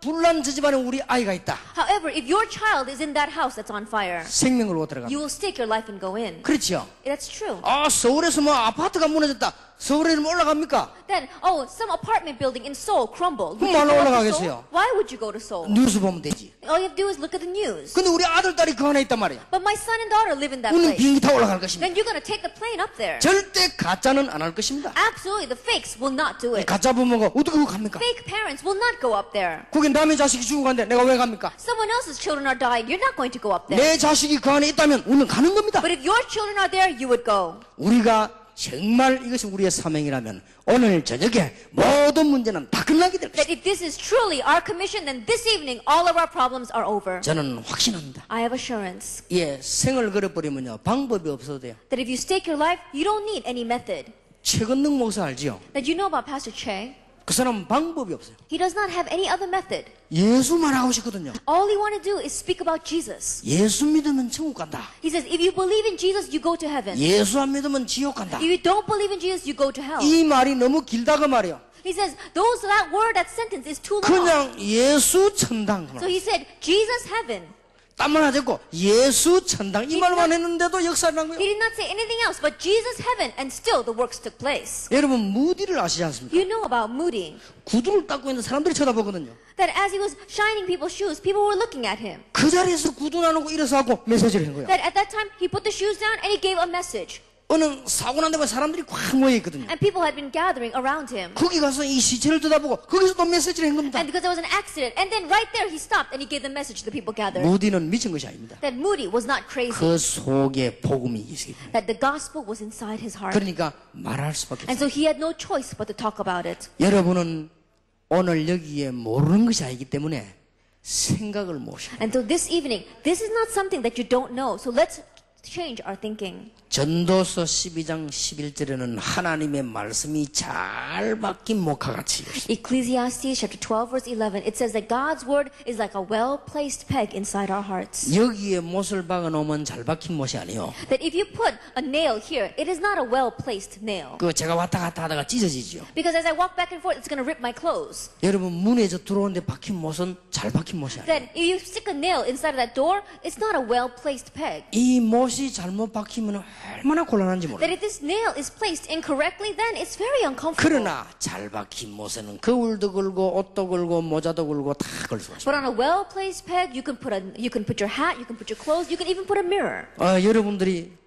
불난 저 집안에 우리 아이가 있다. However, if your child is in that house that's on fire, 생명을 못 들어가. you will stake your life and go in. 그렇죠. That's true. 아, 서울에서 뭐 아파트가 무너졌다. 서울에 좀 올라갑니까? Then, some apartment building in Seoul crumbled. Would 그럼 you go 안 up to 올라가겠어요? Seoul? Why would you go to Seoul? 뉴스 보면 되지. All you have to do is look at the news. 근데 우리 아들, 딸이 그 안에 있단 말이야. But my son and daughter live in that 우리는 place. 비행기 타고 올라갈 것입니다. Then you're going to take the plane up there. 절대 가짜는 안 할 것입니다. Absolutely, the fakes will not do 이 it. 가짜 부모가 어떻게 그거 갑니까? Fake parents will not go up there. 거기 남의 자식이 죽은 건데 내가 왜 갑니까? Someone else's children are dying. You're not going to go up there. 내 자식이 그 안에 있다면 우리는 가는 겁니다. But if your children are there, you would go. 우리가 정말 이것이 우리의 사명이라면 오늘 저녁에 모든 문제는 다 끝나게 될 That 것입니다. if this is truly our commission, then this evening all of our problems are over. 저는 확신합니다. I have assurance 예, 생을 걸어버리면요 방법이 없어도 돼요. that if you stake your life, you don't need any method. 최건능 목사 알지요? That you know about Pastor Che, 그 사람은 방법이 없어요. he does not have any other method. 예수만 하고 싶거든요. All he want to do is speak about Jesus. 예수 믿으면 천국 간다. He says, if you believe in Jesus, you go to heaven. 예수 안 믿으면 지옥 간다. If you don't believe in Jesus, you go to hell. 이 말이 너무 길다고 말이에요. He says, that word, that sentence is too long. 그냥 예수 천당. So he said, Jesus heaven. 땀만 하셨고 예수 천당 이 말만 했는데도 역사를 한 He 거예요. did not say anything else but Jesus heaven, and still the works took place. 여러분 무디를 아시지 않습니까? You know about Moody. 구두를 닦고 있는 사람들이 쳐다보거든요. That as he was shining people's shoes, people were looking at him. 그 자리에서 구두 나누고 일어서 하고 메시지를 한 거예요. That at that time, he put the shoes down and he gave a message. 어느 사고 난 데가 사람들이 꽉 모여 있거든요. And people had been gathering around him. 거기 가서 이 시체를 쳐다보고 거기서 또 메시지를 한 겁니다. And because there was an accident, and then right there he stopped and he gave the message to the people gathered. 무디는 미친 것이 아닙니다. That Moody was not crazy. 그 속에 복음이 있습니다. That the gospel was inside his heart. 그러니까 말할 수밖에 And 없어요. so he had no choice but to talk about it. 여러분은 오늘 여기에 모르는 것이 아니기 때문에 생각을 모셔. And so this evening, this is not something that you don't know. So let's change our thinking. 전도서 12장 11절에는 하나님의 말씀이 잘 박힌 목화같이 Ecclesiastes chapter 12 verse 11, it says that God's word is like a well-placed peg inside our hearts. 여기에 못을 박아 놓으면 잘 박힌 못이 아니요. That if you put a nail here, it is not a well-placed nail. 그 제가 왔다 갔다 하다가 찢어지죠. Because as I walk back and forth, it's going to rip my clothes. 여러분 문에 저 들어오는데 박힌 못은 잘 박힌 못이 아니에요. That if you stick a nail inside of that door, it's not a well-placed peg. 이 못이 잘못 박히면 얼마나 곤란한지 몰라요. That if this nail is placed incorrectly, then it's very uncomfortable. 그러나 잘 박힌 못에는 거울도 걸고 옷도 걸고 모자도 걸고 다 걸 수가 있어요. But on a well-placed peg, you can put your hat, you can put your clothes, you can even put a mirror. 여러분들이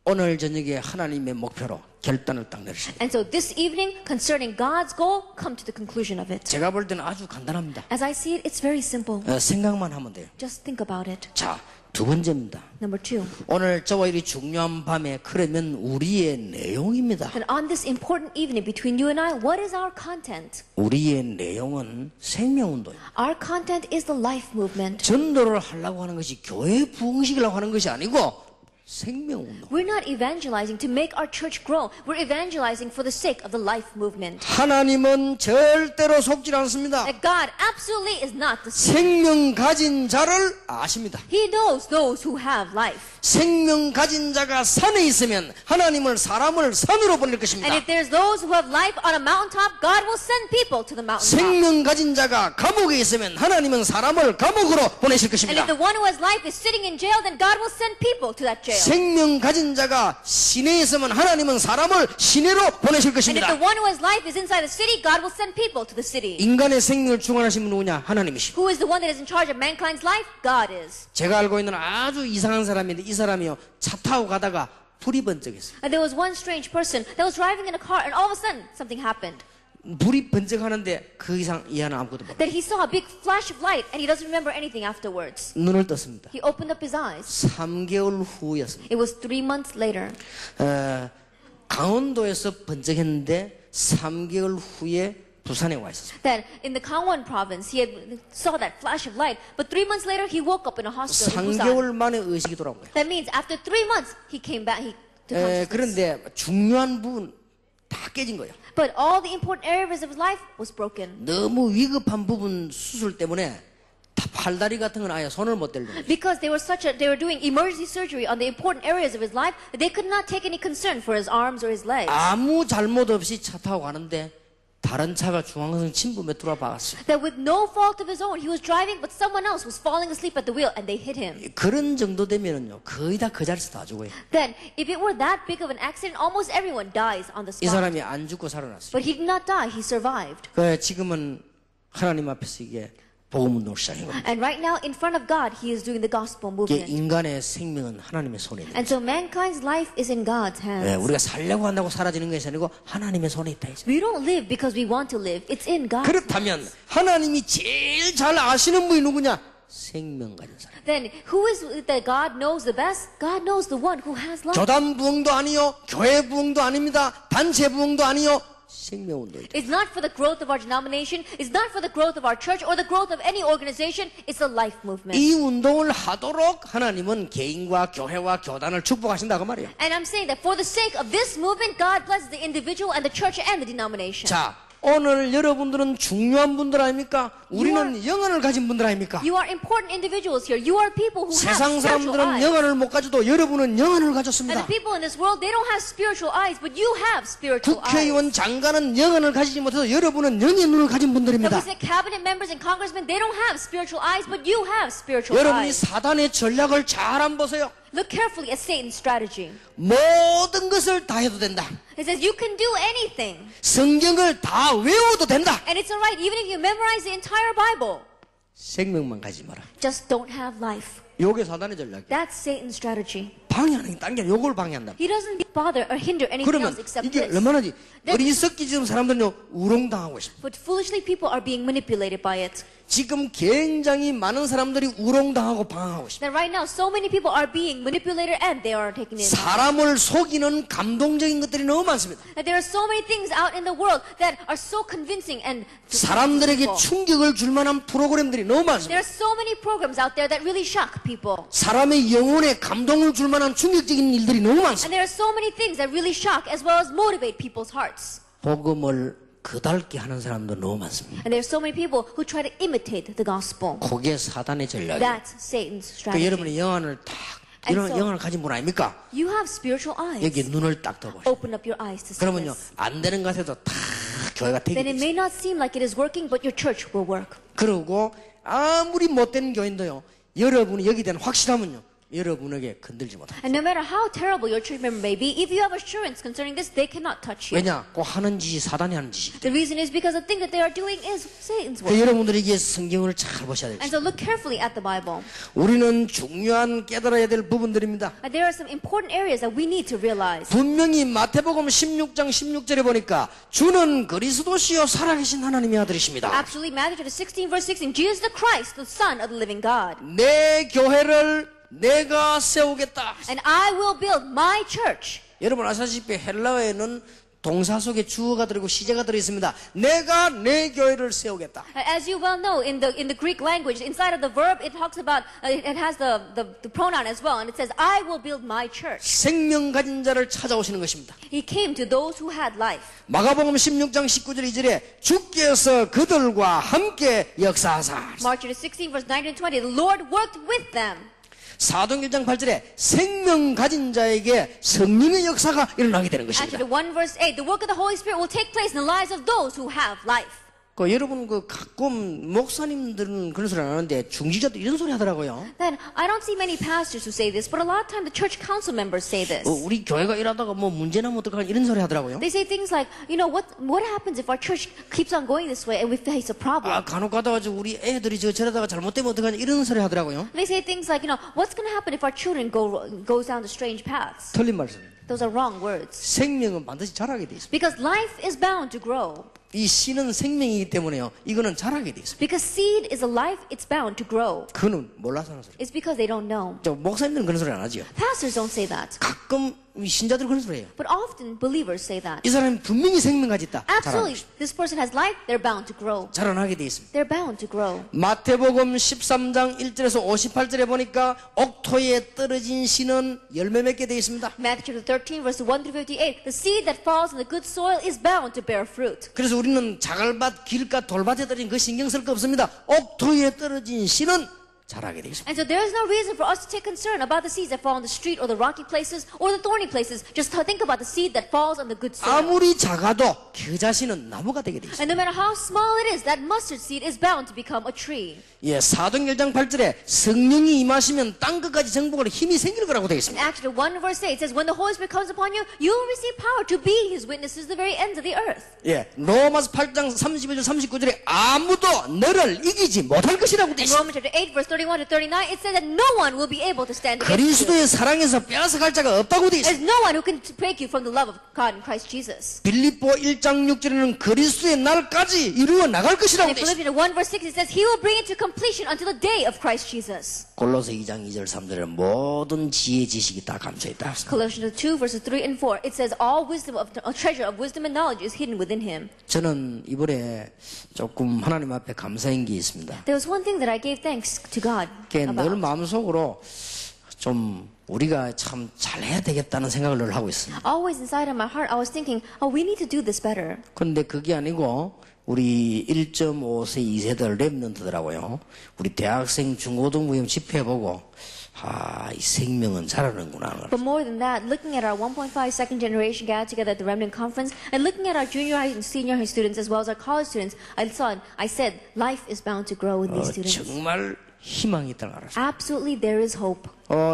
오늘 저녁에 하나님의 목표로 결단을 딱 내리십니다. And so this evening, concerning God's goal, come to the conclusion of it. 제가 볼 때는 아주 간단합니다. As I see it, it's very simple. 생각만 하면 돼요. Just think about it. 자, 두 번째입니다. Number 2. 오늘 저와 이 중요한 밤에 그러면 우리의 내용입니다. And on this important evening between you and I, what is our content? 우리의 내용은 생명운동입니다. Our content is the life movement. 전도를 하려고 하는 것이 교회 부흥시키려고 하는 것이 아니고 생명운동. We're not evangelizing to make our church grow. We're evangelizing for the sake of the life movement. 하나님은 절대로 속지 않습니다. That God absolutely is not deceived. 생명 가진 자를 아십니다. He knows those who have life. 생명 가진 자가 산에 있으면 하나님을 사람을 산으로 보낼 것입니다. And if there's those who have life on a mountaintop, God will send people to the mountaintop. 생명 가진 자가 감옥에 있으면 하나님은 사람을 감옥으로 보내실 And 것입니다. if the one who has life is sitting in jail, then God will send people to that jail. 생명 가진 자가 시내에 있으면 하나님은 사람을 시내로 보내실 And if 것입니다. the one who has life is inside a city, God will send people to the city. 인간의 생명을 주관하신 분은 누구냐? 하나님이시고. Who is the one that is in charge of mankind's life? God is. 제가 알고 있는 아주 이상한 사람인데 이 사람이요 차 타고 가다가 불이 번쩍했어요. And there was one strange person that was driving in a car, and all of a sudden something happened. 불이 번쩍하는데 그 이상 이하는 아무것도 모르고 That he saw a big flash of light, and he doesn't remember anything afterwards. 눈을 떴습니다. He opened up his eyes. 3개월 후였습니다. It was 3 months later. 강원도에서 번쩍했는데 3개월 후에 부산에 와 있었어요. That in the Gangwon province, he saw that flash of light, but 3 months later he woke up in a hospital in Busan. 3개월 만에 의식이 돌아온 거예요. That means after 3 months he came back. To consciousness. 그런데 중요한 부분 다 깨진 거예요. But all the important areas of his life was broken. 너무 위급한 부분 수술 때문에 다 팔다리 같은 건 아예 손을 못 대는 거예요. Because they were doing emergency surgery on the important areas of his life, they could not take any concern for his arms or his legs. 아무 잘못 없이 차 타고 가는데 다른 차가 중앙선 침범에 뚫어 박았어요. That with no fault of his own, he was driving, but someone else was falling asleep at the wheel, and they hit him. 그런 정도 되면은요, 거의 다 그 자리에서 다 죽어요. Then, if it were that big of an accident, almost everyone dies on the 이 spot. 사람이 안 죽고 살아났어요. But he did not die, he survived. 그 지금은 하나님 앞에서 이게 복음 운동을 시작한 겁니다. And right now, in front of God, he is doing the gospel 이게 movement. 인간의 생명은 하나님의 손에 있는 And so mankind's life is in God's 거예요. hands. 우리가 살려고 한다고 사라지는 것이 아니고 하나님의 손에 있다. 이제. We don't live because we want to live. It's in God. 그렇다면 하나님이 제일 잘 아시는 분이 누구냐? 생명 가진 사람. Then who is it that God knows the best? God knows the one who has life. 교단 부흥도 아니요, 교회 부흥도 아닙니다. 단체 부흥도 아니요, 생명 운동이다. It's not for the growth of our denomination. It's not for the growth of our church or the growth of any organization. It's a life movement. 이 운동을 하도록 하나님은 개인과 교회와 교단을 축복하신다 그 말이에요. And I'm saying that for the sake of this movement, God blesses the individual and the church and the denomination. 자, 오늘 여러분들은 중요한 분들 아닙니까? 우리는 영혼을 가진 분들 아닙니까? You are important individuals here. You are people who have 세상 spiritual 사람들은 eyes. 영혼을 못 가져도 여러분은 영혼을 And 가졌습니다. the people in this world, they don't have spiritual eyes, but you have spiritual eyes. 국회의원 장관은 영혼을 가지지 못해도 여러분은 영의 눈을 가진 분들입니다. That was the cabinet members and congressmen, they don't have spiritual eyes, but you have spiritual 여러분이 eyes. 사단의 전략을 잘 안 보세요. Look carefully at Satan's strategy. 모든 것을 다 해도 된다. It says you can do anything. 성경을 다 외워도 된다. And it's alright, even if you memorize the entire Bible. 생명만 가지 마라. Just don't have life. 요게 사단의 전략이야. That's Satan's strategy. 방해하는 게 딴 게 아니라 요걸 방해한다. He doesn't bother or hinder anything 그러면 else except 이게 this. 얼마나지? 어리석기 지금 사람들은요 우롱당하고 있습니다. But foolishly people are being manipulated by it. 지금 굉장히 많은 사람들이 우롱당하고 방황하고 있습니다. That right now so many people are being manipulated and they are taken in. 사람을 속이는 감동적인 것들이 너무 많습니다. That there are so many things out in the world that are so convincing and 사람들에게 people. 충격을 줄 만한 프로그램들이 너무 There 많습니다. are so many programs out there that really shock people. 사람의 영혼에 감동을 줄 만한 충격적인 일들이 너무 And 많습니다. there are so many things that really shock as well as motivate people's hearts. 복음을 그달게 하는 사람도 너무 많습니다. And there are so many people who try to imitate the gospel. 그게 사단의 전략이에요. That's Satan's 그 strategy. 여러분의 영혼을 딱 And 이런 so- 영혼을 가진 분 아닙니까? You have spiritual eyes. 여기 눈을 딱 떠보세요. Open up your eyes to see 그러면요 this. 안 되는 것 같아도 다 교회가 되게 Then it 돼 있어요. may not seem like it is working, but your church will work. 그리고 아무리 못된 교인도요 여러분이 여기 대한 확실하면요 여러분에게 건들지 못합니다. And no matter how terrible your church member may be, if you have assurance concerning this, they cannot touch you. 왜냐? 그 하는 짓이 사단이 하는 짓이기 The 때문에. reason is because the thing that they are doing is Satan's 그 work. 여러분들에게 성경을 잘 보셔야 And 됩니다. so look carefully at the Bible. 우리는 중요한 깨달아야 될 부분들입니다. And there are some important areas that we need to realize. 분명히 마태복음 16장 16절에 보니까 주는 그리스도시요 살아계신 하나님의 아들이십니다. Actually, Matthew chapter 16, verse 16, Jesus the Christ, the Son of the living God. 내 교회를 내가 세우겠다. And I will build my church. 여러분 아시다시피 헬라어에는 동사 속에 주어가 들어있고 시제가 들어있습니다. 내가 내 교회를 세우겠다. As you well know, in the Greek language, inside of the verb, it talks about, it has the pronoun as well, and it says, I will build my church. 생명 가진 자를 찾아오시는 것입니다. He came to those who had life. 마가복음 16장 19절 2절에 주께서 그들과 함께 역사하사. Mark chapter 16, verse 19 and 20, the Lord worked with them. 사도행전 1장 8절에 생명 가진 자에게 성령의 역사가 일어나게 되는 And 것입니다. chapter 1, verse 8, the work of the Holy Spirit will take place in the lives of those who have life. 여러분 가끔 목사님들은 그런 소리 안 하는데 중직자도 이런 소리 하더라고요. Then, I don't see many pastors who say this, but a lot of times the church council members say this. 우리 교회가 일하다가 뭐 문제 나면 어떡하냐 이런 소리 하더라고요. They say things like, you know, what happens if our church keeps on going this way and we face a problem? 간혹 가다가 우리 애들이 저러다가 잘못되면 어떡하냐 이런 소리 하더라고요. They say things like, you know, what's going to happen if our children goes down the strange paths? 틀린 말씀입니다. Those are wrong words. 생명은 반드시 자라게 돼 있습니다. Because life is bound to grow. 이 씨는 생명이기 때문에요. 이거는 자라게 돼 있습니다. Because seed is a life, it's bound to grow. 그는 몰라서 하는 소리. It's because they don't know. 목사님들은 그런 소리 안 하죠. Pastors don't say that. 가끔 신자들은 그런 소리 해요. But often believers say that. 이 사람이 분명히 생명까지 있다. Absolutely. This person has life, they're bound to grow. 자라나게 돼 있습니다. They're bound to grow. 마태복음 13장 1절에서 58절에 보니까 옥토에 떨어진 씨는 열매 맺게 돼 있습니다. Matthew chapter 13, verse 1 through 58. The seed that falls in the good soil is bound to bear fruit. 그래서 우리는 자갈밭, 길가, 돌밭에 떨어진 그 신경 쓸 거 없습니다. 옥토에 떨어진 씨는 자라게 되겠습니다. And so there is no reason for us to take concern about the seeds that fall on the street or the rocky places or the thorny places. Just think about the seed that falls on the good soil. 아무리 작아도 그 자신은 나무가 되게 돼 있습니다. And no matter how small it is, that mustard seed is bound to become a tree. 예, 사도행 1장 8절에 성령이 임하시면 땅 끝까지 정복할 힘이 생길 거라고 되어 In 있습니다. Acts 1 verse 8, it says, when the Holy Spirit comes upon you, you will receive power to be His witnesses to the very ends of the earth. 예, 로마서 8장 31절 39절에 아무도 너를 이기지 못할 것이라고 되어 In 있습니다. Romans chapter 8 verse 31 to 39, it says that no one will be able to stand against you. 그리스도의 사랑에서 빼앗아갈 자가 없다고 되어 There's 있습니다. no one who can break you from the love of God in Christ Jesus. 빌립보 1장 6절에는 그리스도의 날까지 이루어 나갈 것이라고 In 되어 있습니다. Philippians 1 verse 6, it says, He will bring it to completion until the day of Christ Jesus. 골로새 2장 2절 3절에 모든 지혜 지식이 다 감춰 있다. Colossians 2 verses 3 and 4, it says, all wisdom of a treasure of wisdom and knowledge is hidden within Him. 저는 이번에 조금 하나님 앞에 감사한 게 있습니다. There was one thing that I gave thanks to God 그게 늘 about. 마음속으로 좀 우리가 참 잘해야 되겠다는 생각을 늘 하고 있습니다. Always inside of my heart, I was thinking, oh, we need to do this better. 그런데 그게 아니고 우리 1.5세 2세들 랩런트들하고요. 우리 대학생 중고등부형 집회해보고 이 생명은 자라는구나. But more than that, looking at our 1.5 second generation gathered together at the Remnant Conference, and looking at our junior high and senior high students as well as our college students, I said, life is bound to grow in these students. 정말 희망이 있다는 걸 알았어요. Absolutely, there is hope.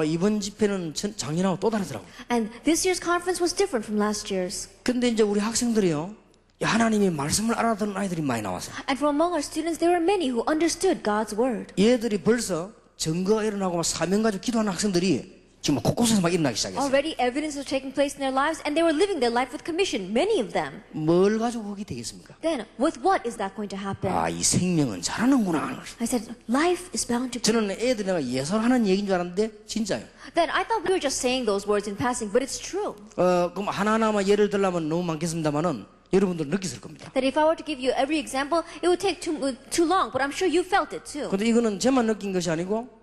이번 집회는 작년하고 또 다르더라고요. And this year's conference was different from last year's. 근데 이제 우리 학생들이요. 하나님의 말씀을 알아듣는 아이들이 많이 나왔어요. And from among our students, there were many who understood God's word. 얘들이 벌써 증거가 일어나고 막 사명 가지고 기도하는 학생들이 지금 곳곳에서 막 일어나기 시작했어요. Already evidence was taking place in their lives, and they were living their life with commission, many of them. 뭘 가지고 그게 되겠습니까? Then, with what is that going to happen? 이 생명은 자라는구나. I said, life is bound to grow. 저는 애들이 내가 예설하는 얘기인 줄 알았는데 진짜요. Then I thought we were just saying those words in passing, but it's true. 그럼 하나하나만 예를 들려면 너무 많겠습니다만은 여러분들 느끼실 겁니다. That if I were to give you every example, it would take too long, but I'm sure you felt it too. 근데 이거는 저만 느낀 것이 아니고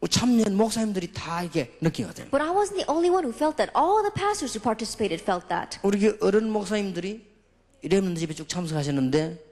참여한 목사님들이 다 이게 느낀 것 같아요. But I wasn't the only one who felt that. All the pastors who participated felt that. 우리 어른 목사님들이 랩런트 집에 쭉 참석하셨는데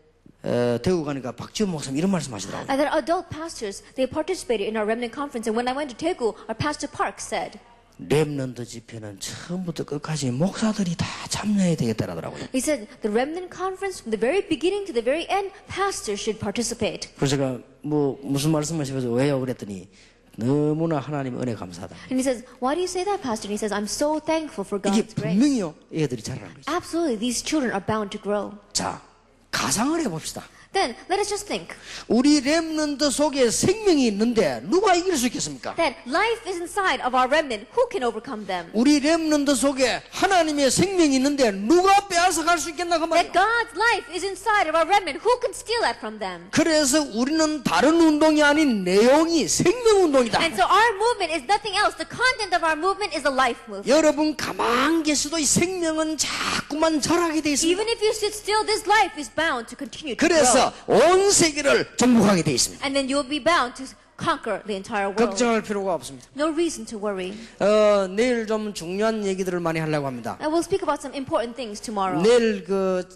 대구 가니까 박지원 목사님 이런 말씀하시더라고요. And then adult pastors, they participated in our remnant conference, and when I went to Daegu, our pastor Park said, 랩런트 집회는 처음부터 끝까지 목사들이 다 참여해야 되겠다라더라고요. he said, the remnant conference, from the very beginning to the very end, pastors should participate. 그래서 제가 무슨 말씀하시면서 왜요 그랬더니 너무나 하나님 은혜 감사하다. And he says, why do you say that, pastor? And he says, I'm so thankful for 이게 God's grace. 분명히요 애들이 자라는 거죠. Absolutely, these children are bound to grow. 자, 가상을 해봅시다. Then, let us just think. 우리 랩런트 속에 생명이 있는데 누가 이길 수 있겠습니까? That life is inside of our remnant. Who can overcome them? 우리 랩런트 속에 하나님의 생명이 있는데 누가 빼앗아 갈 수 있겠나 그 That 말이에요. God's life is inside of our remnant. Who can steal that from them? 그래서 우리는 다른 운동이 아닌 내용이 생명 운동이다. And so our movement is nothing else. The content of our movement is a life movement. 여러분 가만 계셔도 이 생명은 자꾸만 자라게 돼 있습니다. Even if you sit still, this life is bound to continue to grow. 그래서 온 세계를 정복하게 돼 있습니다. And then you'll be bound to conquer the entire world. 걱정할 필요가 없습니다. No reason to worry. 내일 좀 중요한 얘기들을 많이 하려고 합니다. I will speak about some important things tomorrow. 내일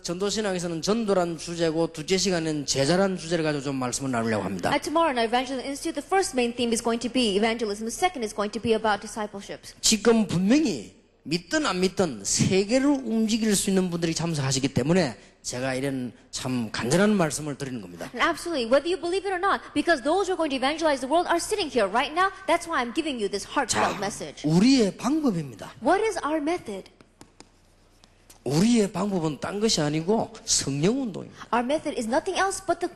전도신학에서는 전도란 주제고 둘째 시간은 제자란 주제를 가지고 좀 말씀을 나누려고 합니다. Tomorrow in our Evangelism Institute, the first main theme is going to be evangelism. The second is going to be about discipleship. 지금 분명히 믿든 안 믿든 세계를 움직일 수 있는 분들이 참석하시기 때문에 제가 이런 참 간절한 말씀을 드리는 겁니다. And absolutely, whether you believe it or not, because those who are going to evangelize the world are sitting here right now, that's why I'm giving you this heartfelt message. 우리의 방법입니다. What is our method? 우리의 방법은 딴 것이 아니고 성령 운동입니다. Our method is nothing else but the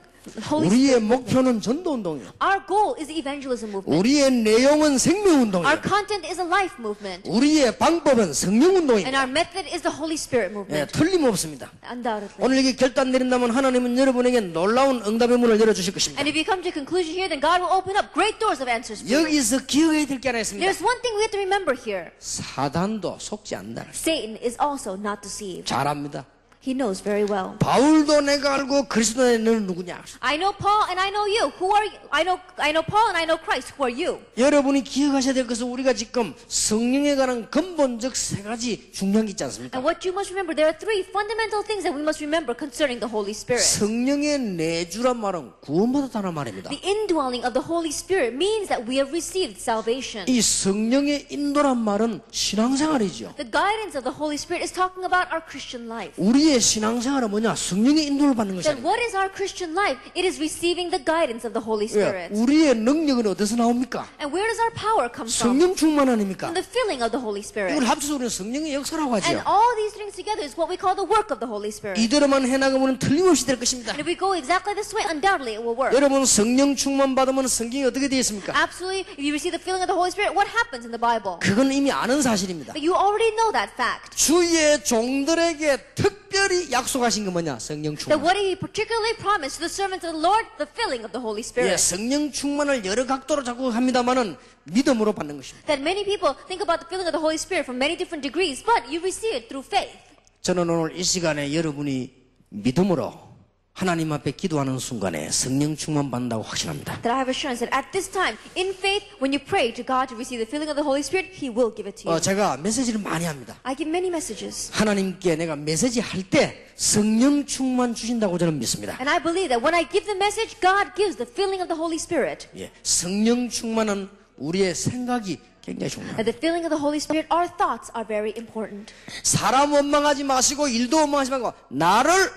Holy 우리의 Spirit. 목표는 전도 운동이에요. Our goal is the evangelism movement. 우리의 내용은 생명 Our 운동이에요. content is a life movement. 우리의 방법은 성령 And 운동입니다. our method is the Holy Spirit movement. 틀림없습니다. Undoubtedly. 오늘 이게 결단 내린다면 하나님은 여러분에게 놀라운 응답의 문을 열어주실 것입니다. And if you come to a conclusion here, then God will open up great doors of answers for you. 여기서 기억해야 될 게 하나 있습니다. There's one thing we have to remember here. 사단도 속지 않는다. Satan is also not deceived. 잘합니다. He knows very well. 바울도 내가 알고 그리스도 안에 너는 누구냐? I know Paul and I know you. Who are you? I know Paul and I know Christ. Who are you? 여러분이 기억하셔야 될 것은 우리가 지금 성령에 관한 근본적 세 가지 중요한 게 있지 않습니까? And what you must remember, there are three fundamental things that we must remember concerning the Holy Spirit. 성령의 내주란 말은 구원받았다는 말입니다. The indwelling of the Holy Spirit means that we have received salvation. 이 성령의 인도란 말은 신앙생활이죠. The guidance of the Holy Spirit is talking about our Christian life. 우리의 신앙생활은 뭐냐? 성령의 인도를 받는 것이 Then 아닙니다. what is our Christian life? It is receiving the guidance of the Holy Spirit. 우리의 능력은 어디서 나옵니까? And where does our power come from? 성령 충만 아닙니까? From the filling of the Holy Spirit. 이걸 합쳐서 우리는 성령의 역사라고 And 하죠. all these things together is what we call the work of the Holy Spirit. 이대로만 해나가면 틀림없이 될 것입니다. And if we go exactly this way, undoubtedly it will work. 여러분 성령 충만 받으면 성경이 어떻게 되어 있습니까? Absolutely, if you receive the filling of the Holy Spirit, what happens in the Bible? 그건 이미 아는 사실입니다. But you already know that fact. 주의 종들에게 특별히 약속하신 건 뭐냐? 성령 That 충만. what He particularly promised to the servants of the Lord, the filling of the Holy 예, Spirit. 성령 충만을 여러 각도로 자꾸 합니다만은 믿음으로 받는 것입니다. That many people think about the filling of the Holy Spirit from many different degrees, but you receive it through faith. 저는 오늘 이 시간에 여러분이 믿음으로 하나님 앞에 기도하는 순간에 성령 충만 받는다고 확신합니다. That I have assurance that at this time, in faith, when you pray to God to receive the filling of the Holy Spirit, He will give it to you. 제가 메시지를 많이 합니다. I give many messages. 하나님께 내가 메시지 할 때 성령 충만 주신다고 저는 믿습니다. And I believe that when I give the message, God gives the filling of the Holy Spirit. 예, 성령 충만은 우리의 생각이 굉장히 중요합니다. At the filling of the Holy Spirit, our thoughts are very important. 사람 원망하지 마시고 일도 원망하지 말고 나를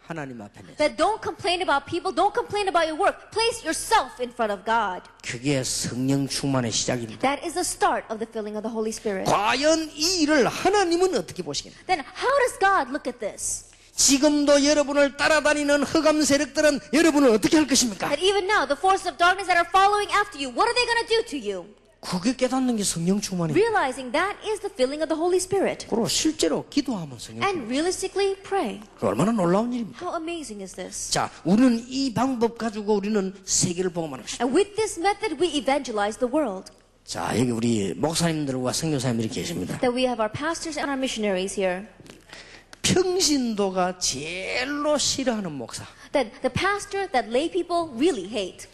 하나님 앞에 내세요. That don't complain about people, don't complain about your work. Place yourself in front of God. 그게 성령 충만의 시작입니다. That is the start of the filling of the Holy Spirit. 과연 이 일을 하나님은 어떻게 보시겠나요? Then how does God look at this? 지금도 여러분을 따라다니는 흑암 세력들은 여러분을 어떻게 할 것입니까? That even now, the forces of darkness that are following after you, what are they going to do to you? 그게 깨닫는 게 성령 충만입니다. Realizing that is the filling of the Holy Spirit. 그리고 실제로 기도하면 성령 충만. And realistically pray. 그 얼마나 놀라운 일입니까? How amazing is this? 자, 우리는 이 방법 가지고 우리는 세계를 복음하는 것입니다. And with this method, we evangelize the world. 자, 여기 우리 목사님들과 선교사님들이 계십니다. That we have our pastors and our missionaries here. 평신도가 제일로 싫어하는 목사. That the pastor that lay people really hate.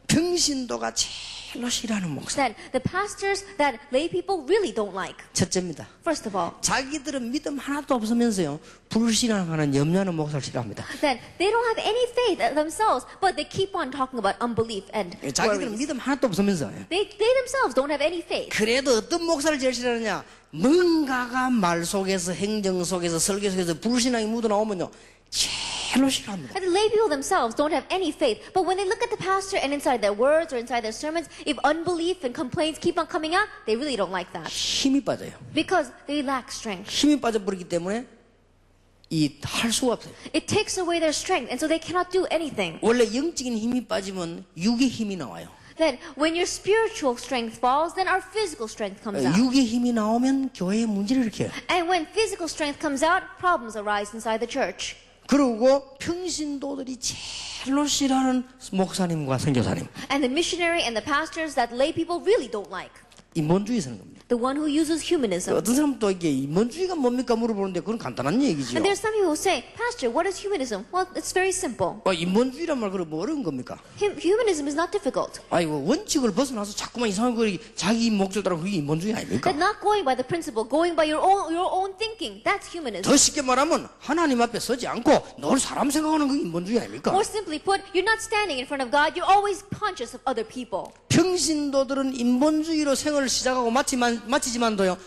평신도가 제일로 싫어하는 목사. That the pastors that lay people really don't like. 첫째입니다. First of all, 자기들은 믿음 하나도 없으면서요, 불신앙하는 염려하는 목사를 싫어합니다. that they don't have any faith themselves, but they keep on talking about unbelief and 자기들은 worries. 믿음 하나도 없으면서. They themselves don't have any faith. 그래도 어떤 목사를 제일 싫어하느냐? 뭔가가 말 속에서, 행정 속에서, 설교 속에서 불신앙이 묻어나오면요, 제일로 싫어합니다. And the lay people themselves don't have any faith, but when they look at the pastor and inside their words or inside their sermons, if unbelief and complaints keep on coming out, they really don't like that. 힘이 빠져요. Because they lack strength. 힘이 빠져버리기 때문에 할 수가 없어요. It takes away their strength, and so they cannot do anything. 원래 영적인 힘이 빠지면 육의 힘이 나와요. Then, when your spiritual strength falls, then our physical strength comes out. 육의 힘이 나오면 교회에 문제를 일으켜요. And when physical strength comes out, problems arise inside the church. 그리고 평신도들이 제일로 싫어하는 목사님과 선교사님, And the missionary and the pastors that lay people really don't like. 인본주의 쓰는 겁니다. The one who uses humanism. 어떤 사람은 또 이게 인본주의가 뭡니까 물어보는데 그건 간단한 얘기죠. And there's some people who say, Pastor, what is humanism? Well, it's very simple. 인본주의란 말 그럼 뭐 어려운 겁니까? Humanism is not difficult. 아이고 원칙을 벗어나서 자꾸만 이상한 거 자기 목적 따라 그게 인본주의 아닙니까? But not going by the principle, going by your own thinking. That's humanism. 더 쉽게 말하면 하나님 앞에 서지 않고 늘 사람 생각하는 게 인본주의 아닙니까? More simply put, you're not standing in front of God. You're always conscious of other people. 평신도들은 인본주의로 생을 시작하고 마치지만도요,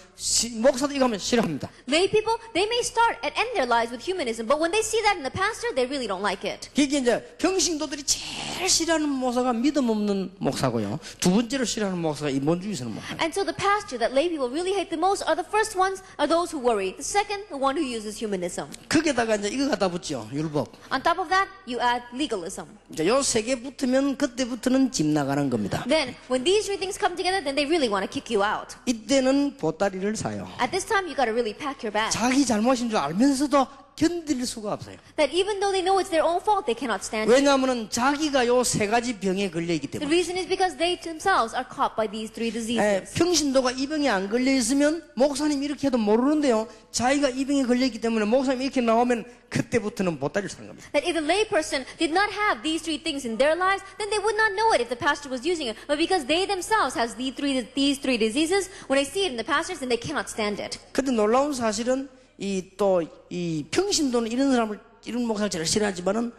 목사들 이거 하면 싫어합니다. Lay people, they may start and end their lives with humanism, but when they see that in the pastor, they really don't like it. 이게 이제 평신도들이 제일 싫어하는 목사가 믿음 없는 목사고요. 두 번째로 싫어하는 목사가 인본주의 쓰는 목사. And so the pastor that lay people really hate the most are the first ones are those who worry. The second, the one who uses humanism. 거기에다가 이제 이거 갖다 붙죠. 율법. On top of that, you add legalism. 이제 요 세 개 붙으면 그때부터는 집 나가는 겁니다. Then, when these three things come together, then they really want to kick you out. 이때는 보따리를 사요. At this time, you got to really pack your bag. 자기 잘못인 줄 알면서도 견딜 수가 없어요. That even though they know it's their own fault, they cannot stand it. 왜냐하면 자기가 요 세 가지 병에 걸려있기 The 때문에. reason is because they themselves are caught by these three diseases. 평신도가 이 병에 안 걸려 있으면 목사님 이렇게 해도 모르는데요. 자기가 이 병에 걸려 있기 때문에 목사님 이렇게 나오면 그때부터는 보따리를 사는 겁니다. That if a layperson did not have these three things in their lives, then they would not know it if the pastor was using it. But because they themselves has these three diseases, when they see it in the pastors, then they cannot stand it. 근데 놀라운 사실은 이 평신도는 이런 목사를 제일 싫어하지만은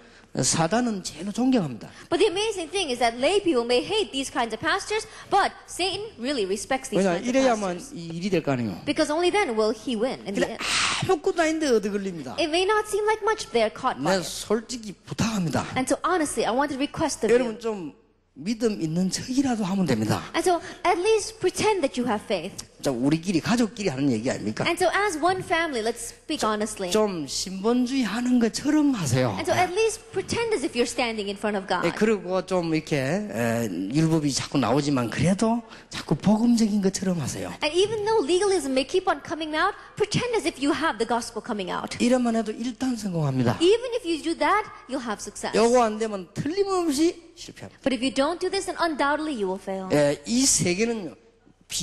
사단은 제일 존경합니다. But the amazing thing is that lay people may hate these kinds of pastors, but Satan really respects these 왜냐 kinds of 이래야만 pastors. 이 일이 될 거 아니에요. Because only then will he win. In the 근데 end. 아무것도 아닌데 얻어 걸립니다. It may not seem like much, but they are caught by 내 it. 솔직히 부탁합니다. And so honestly, I want to request of you. 여러분 좀 믿음 있는 척이라도 하면 됩니다. And so at least pretend that you have faith. 자, 우리끼리 가족끼리 하는 얘기 아닙니까? And so as one family, let's speak honestly. 좀 신본주의 하는 것처럼 하세요. And so at least pretend as if you're standing in front of God. 그리고 좀 이렇게 율법이 자꾸 나오지만 그래도 자꾸 복음적인 것처럼 하세요. And even though legalism may keep on coming out, pretend as if you have the gospel coming out. 이러면 해도 일단 성공합니다. Even if you do that, you'll have success. 요거 안 되면 틀림없이 실패합니다. But if you don't do this, then undoubtedly you will fail. 이 세 개는요.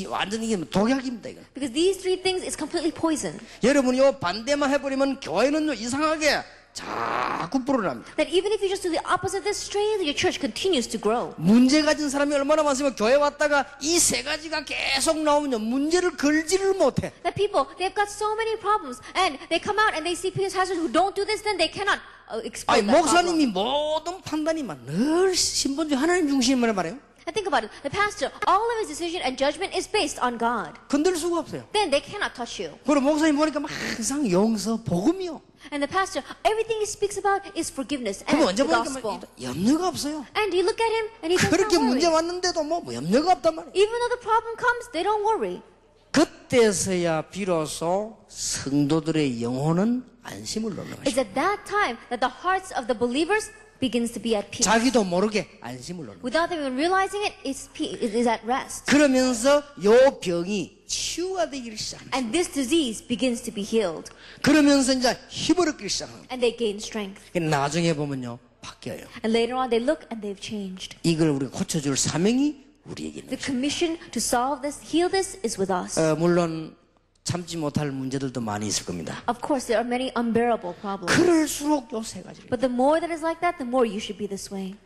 완전히 이게 독약입니다. 이거. Because these three things is completely poison. 여러분이 요 반대만 해버리면 교회는요 이상하게 자꾸 불어납니다. That even if you just do the opposite of this, strangely your church continues to grow. 문제 가진 사람이 얼마나 많으면 교회 왔다가 이 세 가지가 계속 나오면요 문제를 걸지를 못해. That people, they've got so many problems, and they come out and they see pastors who don't do this, then they cannot exploit 아니 that problem. 목사님이 모든 판단이 늘 신본주의 하나님 중심으로 말해요. And think about it. The pastor, all of his decision and judgment is based on God. 건들 수가 없어요. Then they cannot touch you. 그리고 목사님 보니까 막 항상 용서, 복음이요. And the pastor, everything he speaks about is forgiveness and 그럼 언제 the 보니까 gospel. 막 염려가 없어요. And you look at him and he does not 그렇게 문제 worry. 왔는데도 뭐 염려가 없단 말이에요. Even though the problem comes, they don't worry. 그때서야 비로소 성도들의 영혼은 안심을 얻는 It's 것이죠. at that time that the hearts of the believers begins to be at peace. 자기도 모르게 안심을 얻는 거예요. Without them even realizing it, it is at rest. 그러면서 요 병이 치유가 되기를 시작합니다. And this disease begins to be healed. 그러면서 이제 힘을 얻기 시작합니다. And they gain strength. 나중에 보면요 바뀌어요. And later on they look and they've changed. 이걸 우리가 고쳐줄 사명이 우리에게 있는 The 것입니다. commission to solve this, heal this, is with us. 물론 참지 못할 문제들도 많이 있을 겁니다. Of course, there are many unbearable problems. 그럴수록 요 세 가지를. But the more that is like that, the more you should be this way.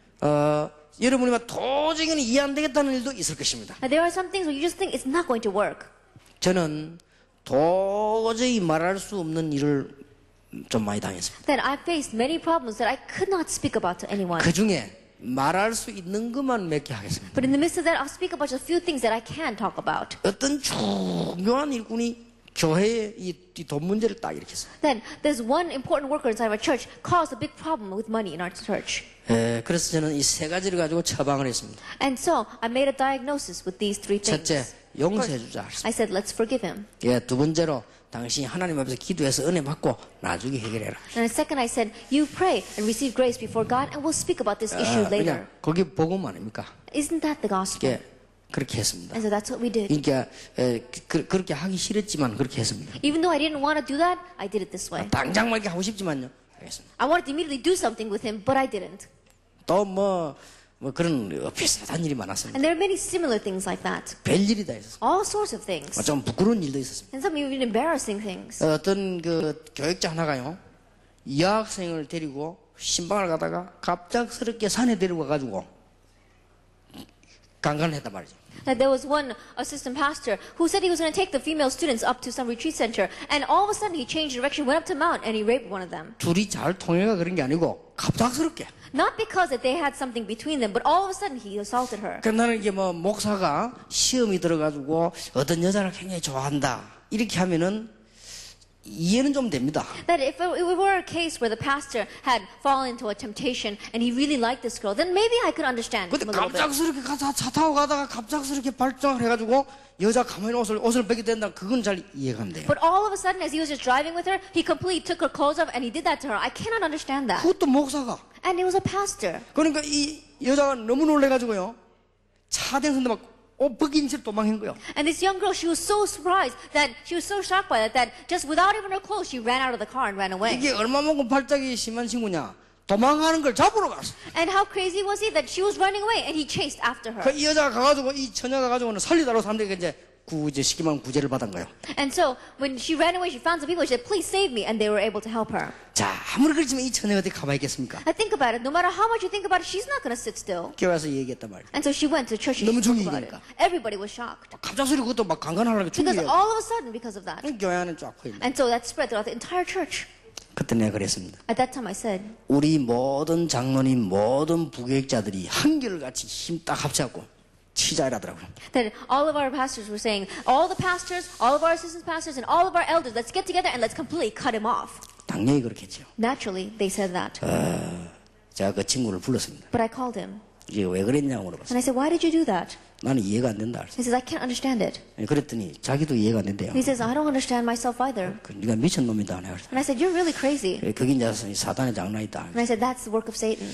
여러분이 막 도저히 이해 안 되겠다는 일도 있을 것입니다. Now, there are some things where you just think it's not going to work. 저는 도저히 말할 수 없는 일을 좀 많이 당했습니다. That I faced many problems that I could not speak about to anyone. 그 중에 말할 수 있는 것만 몇 개 하겠습니다. But in the midst of that, I'll speak about just a few things that I can talk about. 어떤 중요한 일꾼이 교회의 이 돈 문제를 딱 일으켰어요. Then there's one important worker inside our church caused a big problem with money in our church. 그래서 저는 이 세 가지를 가지고 처방을 했습니다. And so I made a diagnosis with these three things. 첫째, 용서해 주자. I said, let's forgive him. 두 번째로 당신이 하나님 앞에서 기도해서 은혜 받고 나중에 해결해라. And second, I said, you pray and receive grace before God, and we'll speak about this issue later. 그냥 거기 복음 아닙니까? Isn't that the gospel? 그렇게 했습니다. And so that's what we did. 그러니까 그렇게 하기 싫었지만 그렇게 했습니다. Even though I didn't want to do that, I did it this way. 당장 막 이렇게 하고 싶지만요. 하겠습니다. I wanted to immediately do something with him, but I didn't. 또 뭐 그런 비슷한 일이 많았습니다. And there are many similar things like that. 별일이 다 있었어요. All sorts of things. 좀 부끄러운 일도 있었습니다. And some even embarrassing things. 어떤 그 교육자 하나가요. 여학생을 데리고 신방을 가다가 갑작스럽게 산에 데리고 가가지고 강간했단 말이죠. That there was one assistant pastor who said he was going to take the female students up to some retreat center, and all of a sudden he changed direction, went up to mount, and he raped one of them. 둘이 잘 통해가 그런 게 아니고 갑작스럽게. Not because that they had something between them, but all of a sudden he assaulted her. 그 나는 이게 뭐 목사가 시험이 들어가지고 어떤 여자를 굉장히 좋아한다 이렇게 하면은 이해는 좀 됩니다. That if it were a case where the pastor had fallen into a temptation and he really liked this girl, then maybe I could understand 근데 him a little bit. 갑작스럽게 차 타고 가다가 갑작스럽게 발정을 해가지고 여자 가만히 옷을 벗게 된다. 그건 잘 이해가 안 돼요. But all of a sudden, as he was just driving with her, he completely took her clothes off and he did that to her. I cannot understand that. 그것도 목사가. And it was a pastor. 그러니까 이 여자가 너무 놀래가지고요. 차 대서도 막 옷 벗긴 채 도망한 거예요. And this young girl, she was so surprised that she was so shocked by that just without even her clothes, she ran out of the car and ran away. 이게 얼마만큼 발작이 심한 친구냐? 도망가는 걸 잡으러 갔어. And how crazy was he that she was running away and he chased after her. 그 이 여자가 가가지고 이 처녀가 가가지고는 살리다로 사람들이 이제 이제 시기만 구제를 받은 거예요. And so when she ran away, she found some people. She said, "Please save me," and they were able to help her. 자, 아무리 그렇지만 이 처녀가 어떻게 가만히 있겠습니까? I think about it. No matter how much you think about it, she's not going to sit still. 교회 와서 얘기했단 말이에요. And so she went to church and 너무 she spoke about it. 중이니까. Everybody was shocked 갑작스레 그것도 막 강간하려고 because 죽이려고. all of a sudden, because of that, 교회 안에 쫙 거있네. and so that spread throughout the entire church. 그때 내가 그랬습니다. At that time, I said, 우리 모든 장로님, 모든 부교육자들이 한결같이 힘 딱 합쳐갖고 치자라더라고요. that all of our pastors were saying, all the pastors, all of our assistant pastors, and all of our elders, let's get together and let's completely cut him off. 당연히 그렇겠죠. Naturally, they said that. 제가 그 친구를 불렀습니다. But I called him 이게 왜 그랬냐고 물어봤어요. and I said, why did you do that? 나는 이해가 안 된다. He says, I can't understand it. 그랬더니 자기도 이해가 안 된대요. He says, I don't understand myself either. 네가 미친놈이다. 내가 And I said, you're really crazy. 그게 이제 사단의 장난이다. And I said, that's the work of Satan.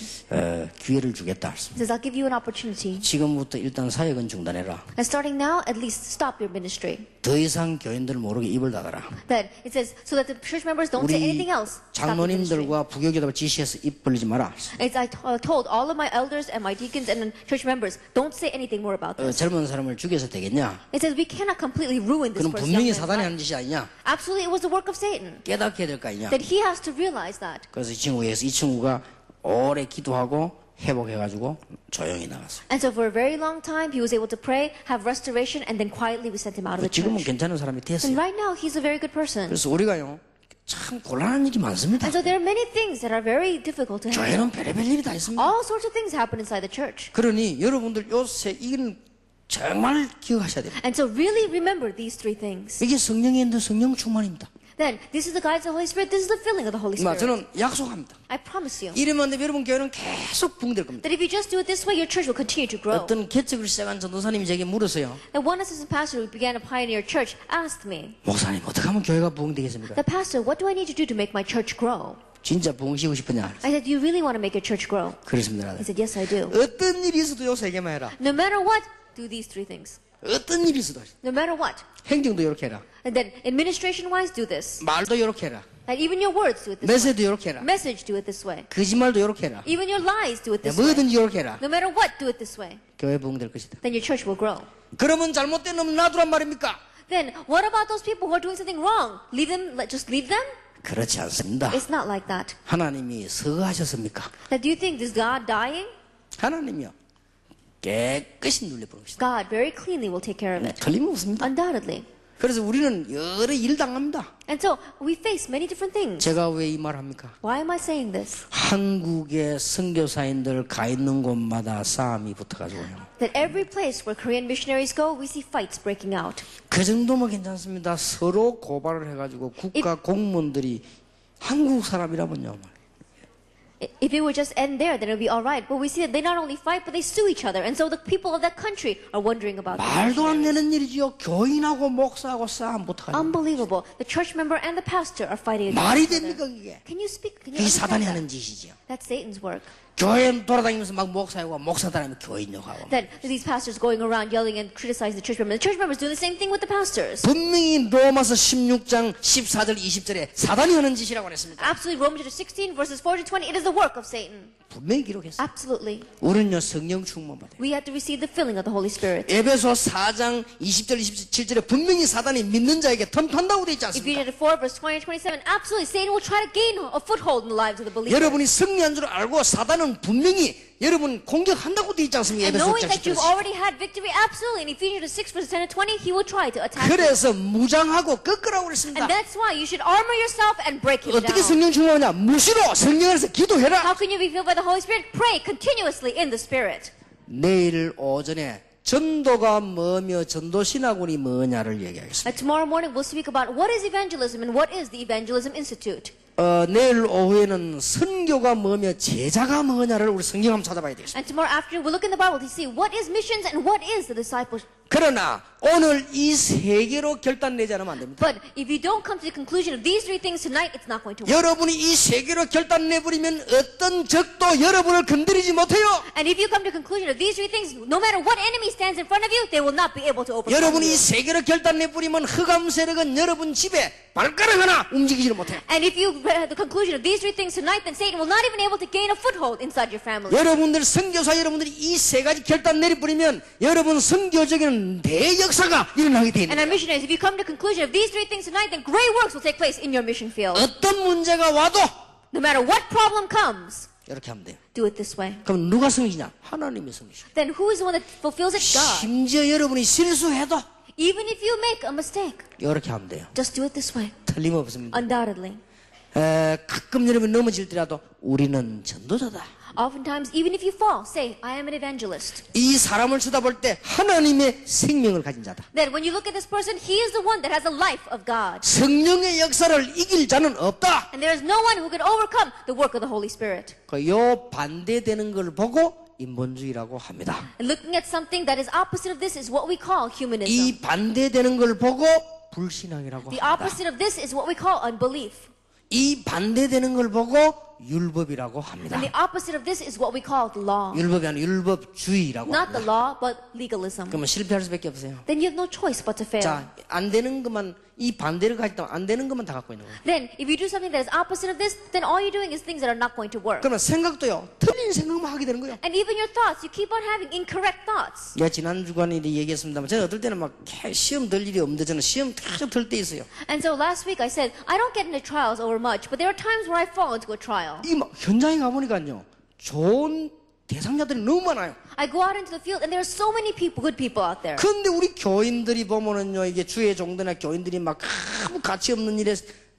기회를 주겠다. He says, I'll give you an opportunity. 지금부터 일단 사역은 중단해라. And starting now, at least stop your ministry. 더 이상 교인들 모르게 입을 닫아라. That it says, so that the church members don't say 우리 anything else. Stop your ministry. 장로님들과 부교육자들 지시해서 입 벌리지 마라. It's, I told all of my elders and my deacons and church members, don't say anything more about this. 젊은 사람을 죽여서 되겠냐? It says, we cannot completely ruin this 그럼 person's 분명히 young 사단이 man's 하는 life. 짓이 아니냐? Absolutely, it was the work of Satan. 깨닫게 될 거 아니냐? That he has to realize that. 그래서 이 친구가 오래 기도하고 회복해가지고 조용히 나갔어요. And so for a very long time, he was able to pray, have restoration, and then quietly we sent him out of the 지금은 church. 괜찮은 사람이 And 됐어요. right now, he's a very good person. 그래서 우리가요 참 곤란한 일이 많습니다. And so there are many things that are very difficult to handle. 교회는 별의별 일이 다 있습니다. All sorts of things happen inside the church. 그러니 여러분들 요새 이건 정말 기억하셔야 됩니다. And so really remember these three things. 이게 성령의 인도 성령 충만입니다. Then, this is the guidance of the Holy Spirit, this is the filling of the Holy Spirit. 저는 약속합니다. I promise you 이러면 여러분 교회는 계속 붕될 겁니다. that if you just do it this way, your church will continue to grow. 어떤 개척을 시작한 전도사님이 제게 물었어요. And one assistant pastor who began a pioneer church asked me, 목사님 어떻게 하면 교회가 부흥되겠습니까? the pastor, what do I need to do to make my church grow? 진짜 부흥시키고 싶으냐? I said, do you really want to make your church grow? 그렇습니다. He said, yes, I do. 어떤 일이 있어도 요 세 개만 해라. No matter what, do these three things. 어떤 일이 있어도 No matter what. 행정도 이렇게 해라. And then administration-wise, do this. 말도 이렇게 해라. And even your words, do it this way. 메시지도 이렇게 해라. Message, do it this way. 거짓말도 이렇게 해라. Even your lies, do it this way. 뭐든지 이렇게 해라. No matter what, do it this way. 교회 부흥될 것이다. Then your church will grow. 그러면 잘못된 놈 놔두란 말입니까? Then, what about those people who are doing something wrong? Leave them, just leave them? 그렇지 않습니다. It's not like that. 하나님이 서거하셨습니까? Now, do you think this God dying? 하나님이요. 깨끗이 눌려버립시다. God very cleanly will take care of it. 틀림없습니다. Undoubtedly. 그래서 우리는 여러 일 당합니다. And so, we face many different things. 제가 왜 이 말 합니까? Why am I saying this? 한국의 선교사인들 가 있는 곳마다 싸움이 붙어가지고요. That every place where Korean missionaries go, we see fights breaking out. 그 정도면 괜찮습니다. 서로 고발을 해가지고 국가 공무원들이 한국 사람이라면요. If it would just end there, then it would be all right. But we see that they not only fight, but they sue each other. And so the people of that country are wondering about this. 말도 안 되는 일이지요. 교인하고 목사하고 싸움 붙어가지고. Unbelievable. The church member and the pastor are fighting 말이 against each other. 됩니까 그게? Can you speak? Can you 그게 understand 사단이 that? 하는 짓이지요. That's Satan's work. 교회 돌아다니면서 막 목사하고 목사 다니면 교인 욕하고. That these pastors going around yelling and criticizing the church members. The church members doing the same thing with the pastors. 분명히 로마서 16장 14절 20절에 사단이 하는 짓이라고 했습니다. Absolutely, Romans chapter 16 verses 4 to 20. It is the work of Satan. 분명히 기록했어요. Absolutely. 우리는요 성령 충만 받아요. We have to receive the filling of the Holy Spirit. 에베소 4장 20절 27절에 분명히 사단이 믿는 자에게 덤탄다고 되어 있지 않습니까? Ephesians 4 verse 20 and 27. Absolutely, Satan will try to gain a foothold in the lives of the believers. 여러분이 승리한 줄 알고 사단은 분명히 여러분 공격한다고 되어 있지 않습니까? And 에베소 knowing 6장 that you've 10절에. already had victory, absolutely. In Ephesians 6 verses 10 and 20, he will try to attack you. 그래서 무장하고 꺾으라고 그랬습니다. And that's why you should armor yourself and break him 어떻게 down. 성령 충만하냐? 무시로 성령 안에서 기도해라. How can you be filled by the Holy Spirit? Pray continuously in the Spirit. 내일 오전에 전도가 뭐며 전도신학원이 뭐냐를 얘기하겠습니다. Tomorrow morning we'll speak about what is evangelism and what is the Evangelism Institute. 내일 오후에는 선교가 뭐며 제자가 뭐냐를 우리 성경 한번 찾아봐야 되겠습니다. And tomorrow afternoon we'll look in the Bible to see what is missions and what is the 그러나 오늘 이 세 개로 결단 내지 않으면 안 됩니다. But if you don't come to the conclusion of these three things tonight, it's not going to work. 여러분이 이 세 개로 결단 내버리면 어떤 적도 여러분을 건드리지 못해요. And if you come to the conclusion of these three things, no matter what enemy stands in front of you, they will not be able to overcome 여러분이 이 you. 세 개로 결단 내버리면 흑암 세력은 여러분 집에 발가락 하나 움직이지를 못해요. And if you have the conclusion of these three things tonight, then Satan will not even able to gain a foothold inside your family. 여러분들 선교사 여러분들이 이 세 가지 결단 내려버리면 여러분 선교적인 대역사가 일어나게 And 됩니다. our missionaries, if you come to the conclusion of these three things tonight, then great works will take place in your mission field. 어떤 문제가 와도 No matter what problem comes, 이렇게 하면 돼요. do it this way. 그럼 누가 승리냐? 하나님이 승리죠. Then who is the one that fulfills it? God. 심지어 여러분이 실수해도 Even if you make a mistake, 이렇게 하면 돼요. just do it this way. 틀림없습니다. Undoubtedly. 가끔 여러분 넘어질더라도 우리는 전도자다. Oftentimes, even if you fall, say, I am an evangelist. 이 사람을 쳐다볼 때 하나님의 생명을 가진 자다. Then when you look at this person, he is the one that has the life of God. 성령의 역사를 이길 자는 없다. And there is no one who can overcome the work of the Holy Spirit. 요 반대되는 걸 보고 인본주의라고 합니다. And looking at something that is opposite of this is what we call humanism. 이 반대되는 걸 보고 불신앙이라고 The 합니다. opposite of this is what we call unbelief. 이 반대되는 걸 보고 율법이라고 합니다. And the opposite of this is what we call the law. 율법이 아니라 율법주의라고 Not the 합니다. law, but legalism. 그러면 실패할 수밖에 없어요. Then you have no choice but to fail. 자, 안 되는 것만 이 반대를 가지고 안 되는 것만 다 갖고 있는 거예요. Then, if you do something that is opposite of this, then all you're doing is things that are not going to work. 그러면 생각도요, 틀린 생각만 하게 되는 거예요. And even your thoughts, you keep on having incorrect thoughts. 제가 지난 주간에 얘기했습니다만, 저는 어떨 때는 막 시험 들 일이 없는데 저는 시험 계속 들 때 있어요. And so last week I said, I don't get into trials over much, but there are times where I fall into a trial. 이 막 현장에 가보니까요, 좋은 대상자들이 너무 많아요. I go out into the field and there are so many people, good people out there. 그런데 우리 교인들이 보면은요, 이게 주의 종들이나 교인들이 막 아무 가치 없는 일에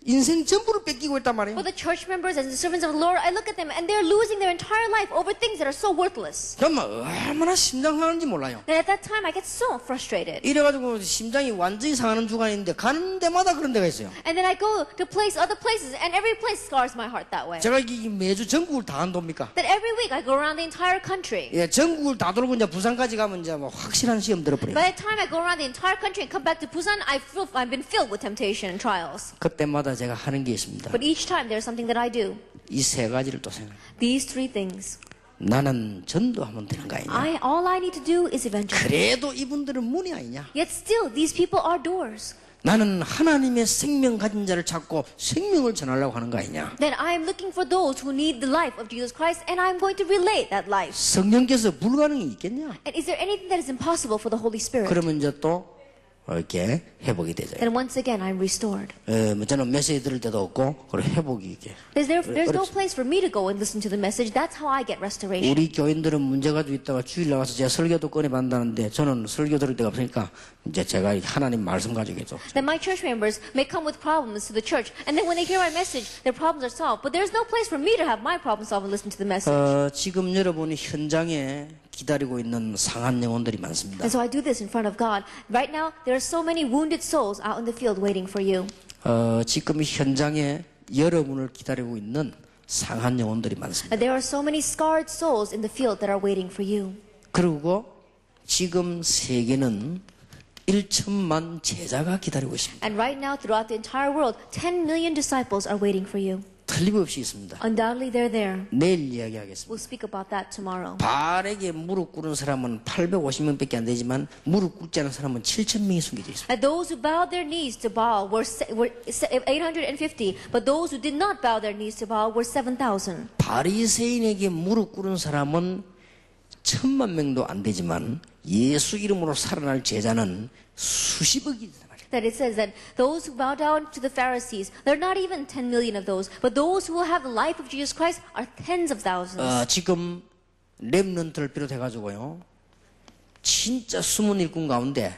인생 전부를 뺏기고 있단 말이에요. For the church members and the servants of the Lord, I look at them and they're losing their entire life over things that are so worthless. 정말 얼마나 심장 상하는지 몰라요. And at that time I get so frustrated. 이래가지고 심장이 완전히 상하는 주간인데 가는 데마다 그런 데가 있어요. And then I go to other places and every place scars my heart that way. 제가 이 매주 전국을 다 안 돕니까? That every week I go around the entire country. 예, 전국을 다 돌고 이제 부산까지 가면 이제 뭐 확실한 시험 들어버려요. By the time I go around the entire country and come back to Busan, I've been filled with temptation and trials. 그때마다 제가 하는 게 있습니다. But each time there's something that I do. 이 세 가지를 또 생각해요. These three things. 나는 전도하면 되는 거 아니냐? All I need to do is evangelize. 그래도 이분들은 문이 아니냐? Yet still, these people are doors. 나는 하나님의 생명 가진 자를 찾고 생명을 전하려고 하는 거 아니냐? Then I am looking for those who need the life of Jesus Christ, and I'm going to relate that life. 성령께서 불가능이 있겠냐? And is there anything that is impossible for the Holy Spirit? 그러면 이제 또 이렇게 회복이 되죠. Then once again, I'm restored. 뭐 저는 메시지 들을 때도 없고 그리고 회복이 이게. There's no place for me to go and listen to the message. That's how I get restoration. 우리 교인들은 문제가 좀 있다가 주일 나가서 제가 설교도 꺼내반다는데 저는 설교 들을 데가 없으니까 이제 제가 하나님 말씀 가지고 있죠. Then my church members may come with problems to the church, and then when they hear my message, their problems are solved. But there's no place for me to have my problems solved and listen to the message. 지금 여러분이 현장에 기다리고 있는 상한 영혼들이 많습니다. And so I do this in front of God. Right now, there are so many wounded souls out in the field waiting for you. 지금 현장에 여러분을 기다리고 있는 상한 영혼들이 많습니다. And there are so many scarred souls in the field that are waiting for you. 그리고 지금 세계는 1천만 제자가 기다리고 있습니다. And right now, throughout the entire world, 10 million disciples are waiting for you. 틀림없이 있습니다. Undoubtedly, they're there. 내일 이야기하겠습니다. We'll speak about that tomorrow. 바알에게 무릎 꿇은 사람은 850명밖에 안 되지만 무릎 꿇지 않은 사람은 7,000명이 숨겨져 있습니다. And those who bowed their knees to Baal were 850, but those who did not bow their knees to Baal were 7,000. 바리새인에게 무릎 꿇은 사람은 1,000만 명도 안 되지만 예수 이름으로 살아날 제자는 수십억이다. That it says that those who bow down to the Pharisees, there are not even 10 million of those, but those who will have the life of Jesus Christ are tens of thousands. 지금 렘넌트를 비롯해가지고요, 진짜 숨은 일꾼 가운데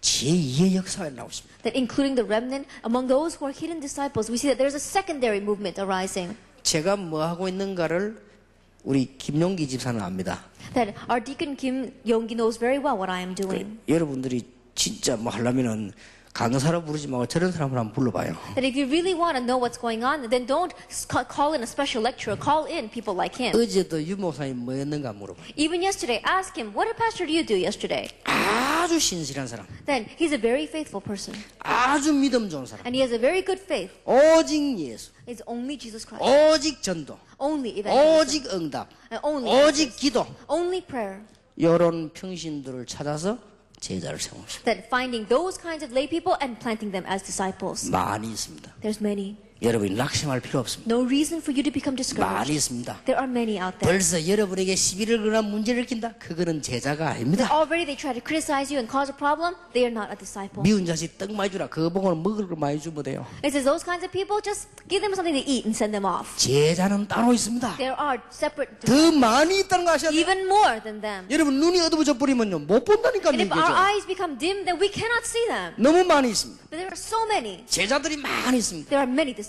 제2의 역사가 나오고 있습니다. That including the remnant, among those who are hidden disciples, we see that there's a secondary movement arising. 제가 뭐 하고 있는가를 우리 김용기 집사는 압니다. That our deacon Kim Yonggi knows very well what I am doing. 여러분들이 진짜 뭐 하려면은 강사로 부르지 말고 저런 사람을 한번 불러봐요. That if you really want to know what's going on, then don't call in a special lecturer. Call in people like him. 어제도 유 목사님 뭐 했는가 물어봐요. Even yesterday, ask him, what did Pastor you do yesterday? 아주 신실한 사람, Then he's a very faithful person. 아주 믿음 좋은 사람, And he has a very good faith. 오직 예수, It's only Jesus Christ. 오직 전도, Only evangelism. 오직 응답, And only 오직 answers. 기도, Only prayer. 이런 평신들을 찾아서 제자를 세웁니다. That finding those kinds of lay people and planting them as disciples. 많이 있습니다. There's many. 여러분이 낙심할 필요 없습니다. No reason for you to become discouraged. 많이 있습니다. There are many out there. 벌써 여러분에게 시비를 걸거나 문제를 일으킨다? 그거는 제자가 아닙니다. Already they try to criticize you and cause a problem. They are not a disciple. 미운 자식 떡 많이 주라. 그거 보고는 먹을 걸 많이 주면 돼요. It says those kinds of people, just give them something to eat and send them off. 제자는 따로 있습니다. There are separate, 더 많이 있다는 거 아셔야 돼요. even more than them. 여러분 눈이 어두워져 버리면요 못 본다니까요. And if 이게죠. our eyes become dim, then we cannot see them. 너무 많이 있습니다. But there are so many. 제자들이 많이 있습니다. There are many disciples.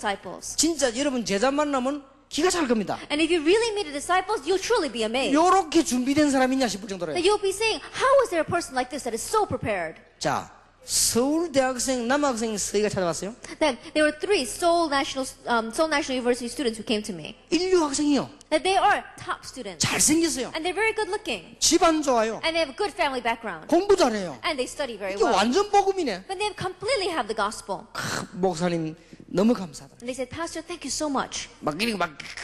진짜 여러분 제자 만나면 기가 찰 겁니다. And if you really meet the disciples, you'll truly be amazed. 요렇게 준비된 사람이 있냐 싶을 정도로요. That you'll be saying, how is there a person like this that is so prepared? 자, 서울 대학생 남학생 서희가 찾아왔어요. Then there were three Seoul National University students who came to me. 인류 학생이요. That they are top students. 잘생겼어요. And they're very good looking. 집안 좋아요. And they have a good family background. 공부 잘해요. And they study very 이게 well. 완전 복음이네. But they completely have the gospel. 목사님 너무 감사하다. And they said, Pastor, thank you so much. 막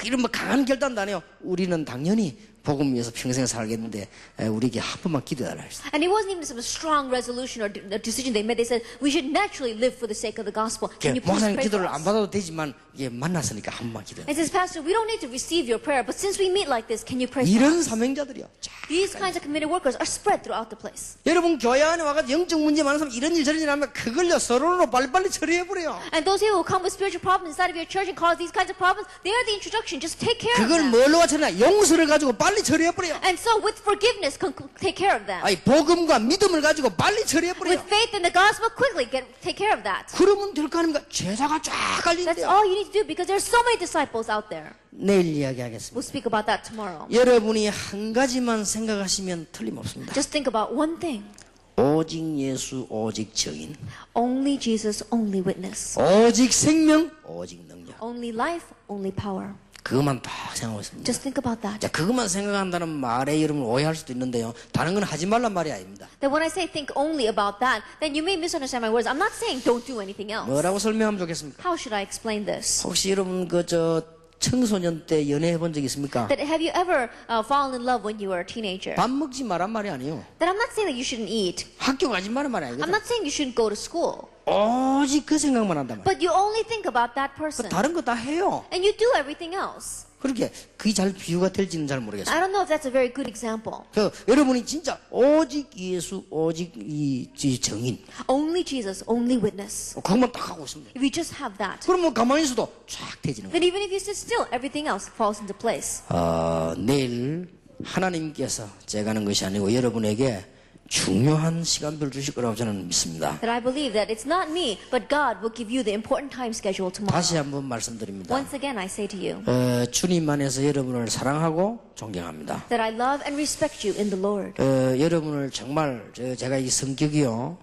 이런 강한 결단도 안 해요. 우리는 당연히 복음 위해서 평생 살겠는데 우리에게 한 번만 기도해달라 했어요. And it wasn't even some strong resolution or a decision they made. They said, we should naturally live for the sake of the gospel. Can you please 목사님 pray for 기도를 안 us? 받아도 되지만 이게 만났으니까 한 번만 기도해. And says, Pastor, we don't need to receive your prayer, but since we meet like this, can you pray for 이런 us? 사명자들이요. These kinds of committed workers are spread throughout the place. 여러분 교회 안에 와서 영적 문제 많은 사람 이런 일 저런 일 하면 그걸요 서로로 빨리빨리 처리해버려요. And those people who come with spiritual problems inside of your church and cause these kinds of problems, they are the introduction. Just take care of 그걸 them. 뭘로 처리하냐? 용서를 가지고 빨리 처리해버려요. And so with forgiveness, take care of them. 아니 복음과 믿음을 가지고 빨리 처리해버려요. With faith in the gospel, quickly take care of that. 그러면 될 거 아닙니까? 제자가 쫙 That's 깔린대요. all you need to do because there are so many disciples out there. 내일 이야기하겠습니다. We'll speak about that tomorrow. 여러분이 한 가지만 생각하시면 틀림없습니다. Just think about one thing. 오직 예수, 오직 증인, Only Jesus, only witness. 오직 생명, 오직 능력. Only life, only power. 그것만 딱 생각하고 있습니다. Just think about that. 자, 그것만 생각한다는 말에 여러분 오해할 수도 있는데요. 다른 건 하지 말란 말이 아닙니다. That when I say think only about that, then you may misunderstand my words. I'm not saying don't do anything else. 뭐라고 설명하면 좋겠습니까? How should I explain this? 혹시 여러분 청소년 때 연애해 본 적 있습니까? That have you ever fallen in love when you were a teenager? 밥 먹지 말란 말이 아니에요. That I'm not saying that you shouldn't eat. 학교 가지 말란 말이 I'm 아니거든. not saying you shouldn't go to school. 오직 그 생각만 한단 말이에요. But you only think about that person. 다른 거 다 해요. And you do everything else. 그렇게 그게 잘 비유가 될지는 잘 모르겠어요. I don't know if that's a very good example. 여러분이 진짜 오직 예수, 오직 이 정인 Only Jesus, only witness. 그것만 딱 하고 있습니다. If you just have that, 그러면 가만히 있어도 쫙 되지는 거예요. then even if you sit still, everything else falls into place. 내일 하나님께서 제가 하는 것이 아니고 여러분에게 중요한 시간표를 주실 거라고 저는 믿습니다. That I believe that it's not me, but God will give you the important time schedule tomorrow. 다시 한번 말씀드립니다. Once again, I say to you 주님 안에서 여러분을 사랑하고 존경합니다. that I love and respect you in the Lord. 여러분을 정말 제가 이 성격이요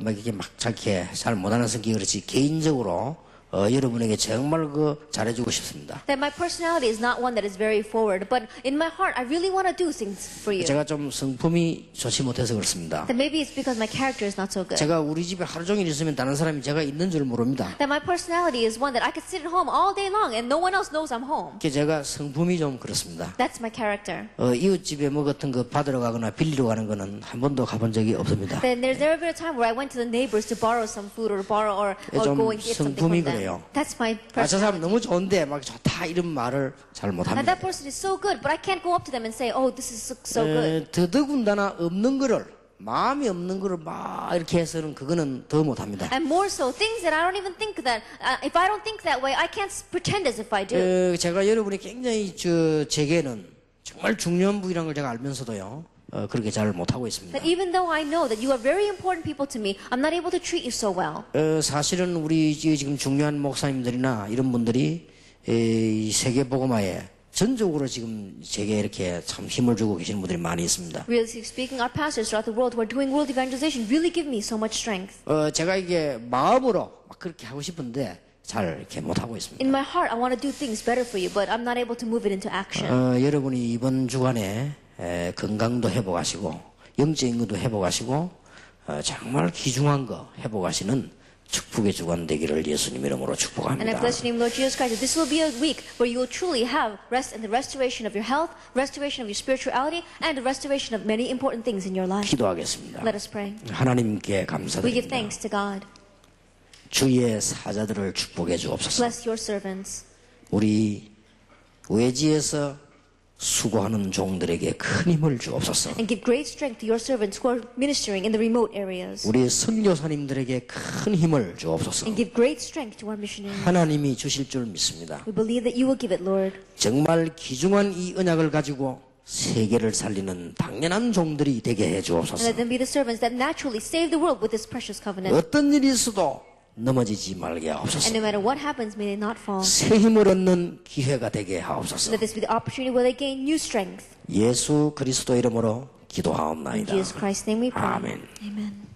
막 이렇게 막 이렇게 잘 못하는 성격이 그렇지 개인적으로 여러분에게 정말 잘해주고 싶습니다. That my personality is not one that is very forward, but in my heart, I really want to do things for you. 제가 좀 성품이 좋지 못해서 그렇습니다. That maybe it's because my character is not so good. 제가 우리 집에 하루 종일 있으면 다른 사람이 제가 있는 줄 모릅니다. That my personality is one that I could sit at home all day long and no one else knows I'm home. 제가 성품이 좀 그렇습니다. That's my character. 이웃집에 뭐 같은 거 받으러 가거나 빌리러 가는 거는 한 번도 가본 적이 없습니다. Then there's never been a time where I went to the neighbors to borrow some food or 좀 go and get something 성품이 from them. 그래요. That's my 저 사람 personality. 너무 좋은데 막 좋다 이런 말을 잘 And 못합니다. that person is so good, but I can't go up to them and say, oh, this is so good. 더더군다나 없는 거를 마음이 없는 거를 막 이렇게 해서는 그거는 더 못합니다. And more so, things that I don't even think that, if I don't think that way, I can't pretend as if I do. 제가 여러분이 굉장히 제게는 정말 중요한 분이라는 걸 제가 알면서도요. 그렇게 잘 못하고 있습니다. That even though I know that you are very important people to me, I'm not able to treat you so well. 사실은 우리 지금 중요한 목사님들이나 이런 분들이 이 세계복음화에 전적으로 지금 제게 이렇게 참 힘을 주고 계시는 분들이 많이 있습니다. Really speaking, our pastors throughout the world who are doing world evangelization really give me so much strength. 제가 이게 마음으로 막 그렇게 하고 싶은데 잘 이렇게 못 하고 있습니다. In my heart, I want to do things better for you, but I'm not able to move it into action. 여러분이 이번 주간에 건강도 회복하시고 영적인 것도 회복하시고 정말 귀중한 거 회복하시는 축복의 주간 되기를 예수님 이름으로 And I 축복합니다. bless the name of Lord Jesus Christ. This will be a week where you will truly have rest and the restoration of your health, restoration of your spirituality, and the restoration of many important things in your life. 기도하겠습니다. Let us pray. 하나님께 We give 감사드립니다. thanks to God. 주의 사자들을 축복해 주옵소서. Bless your servants. 우리 외지에서 수고하는 종들에게 큰 힘을 주옵소서. And give great strength to your servants who are ministering in the remote areas. 우리 선교사님들에게 큰 힘을 주옵소서. And give great strength to our missionaries. 하나님이 주실 줄 믿습니다. We believe that you will give it, Lord. 정말 귀중한 이 언약을 가지고 세계를 살리는 당연한 종들이 되게 해 And 주옵소서. let them be the servants that naturally save the world with this precious covenant. 어떤 일이 있어도 넘어지지 말게 And 하옵소서. no matter what happens, may they not fall. 새 힘을 얻는 기회가 되게 하옵소서. Let this be the opportunity where they gain new strength. 예수 그리스도 이름으로 In 기도하옵나이다. Jesus Christ's name we pray. 아멘. Amen.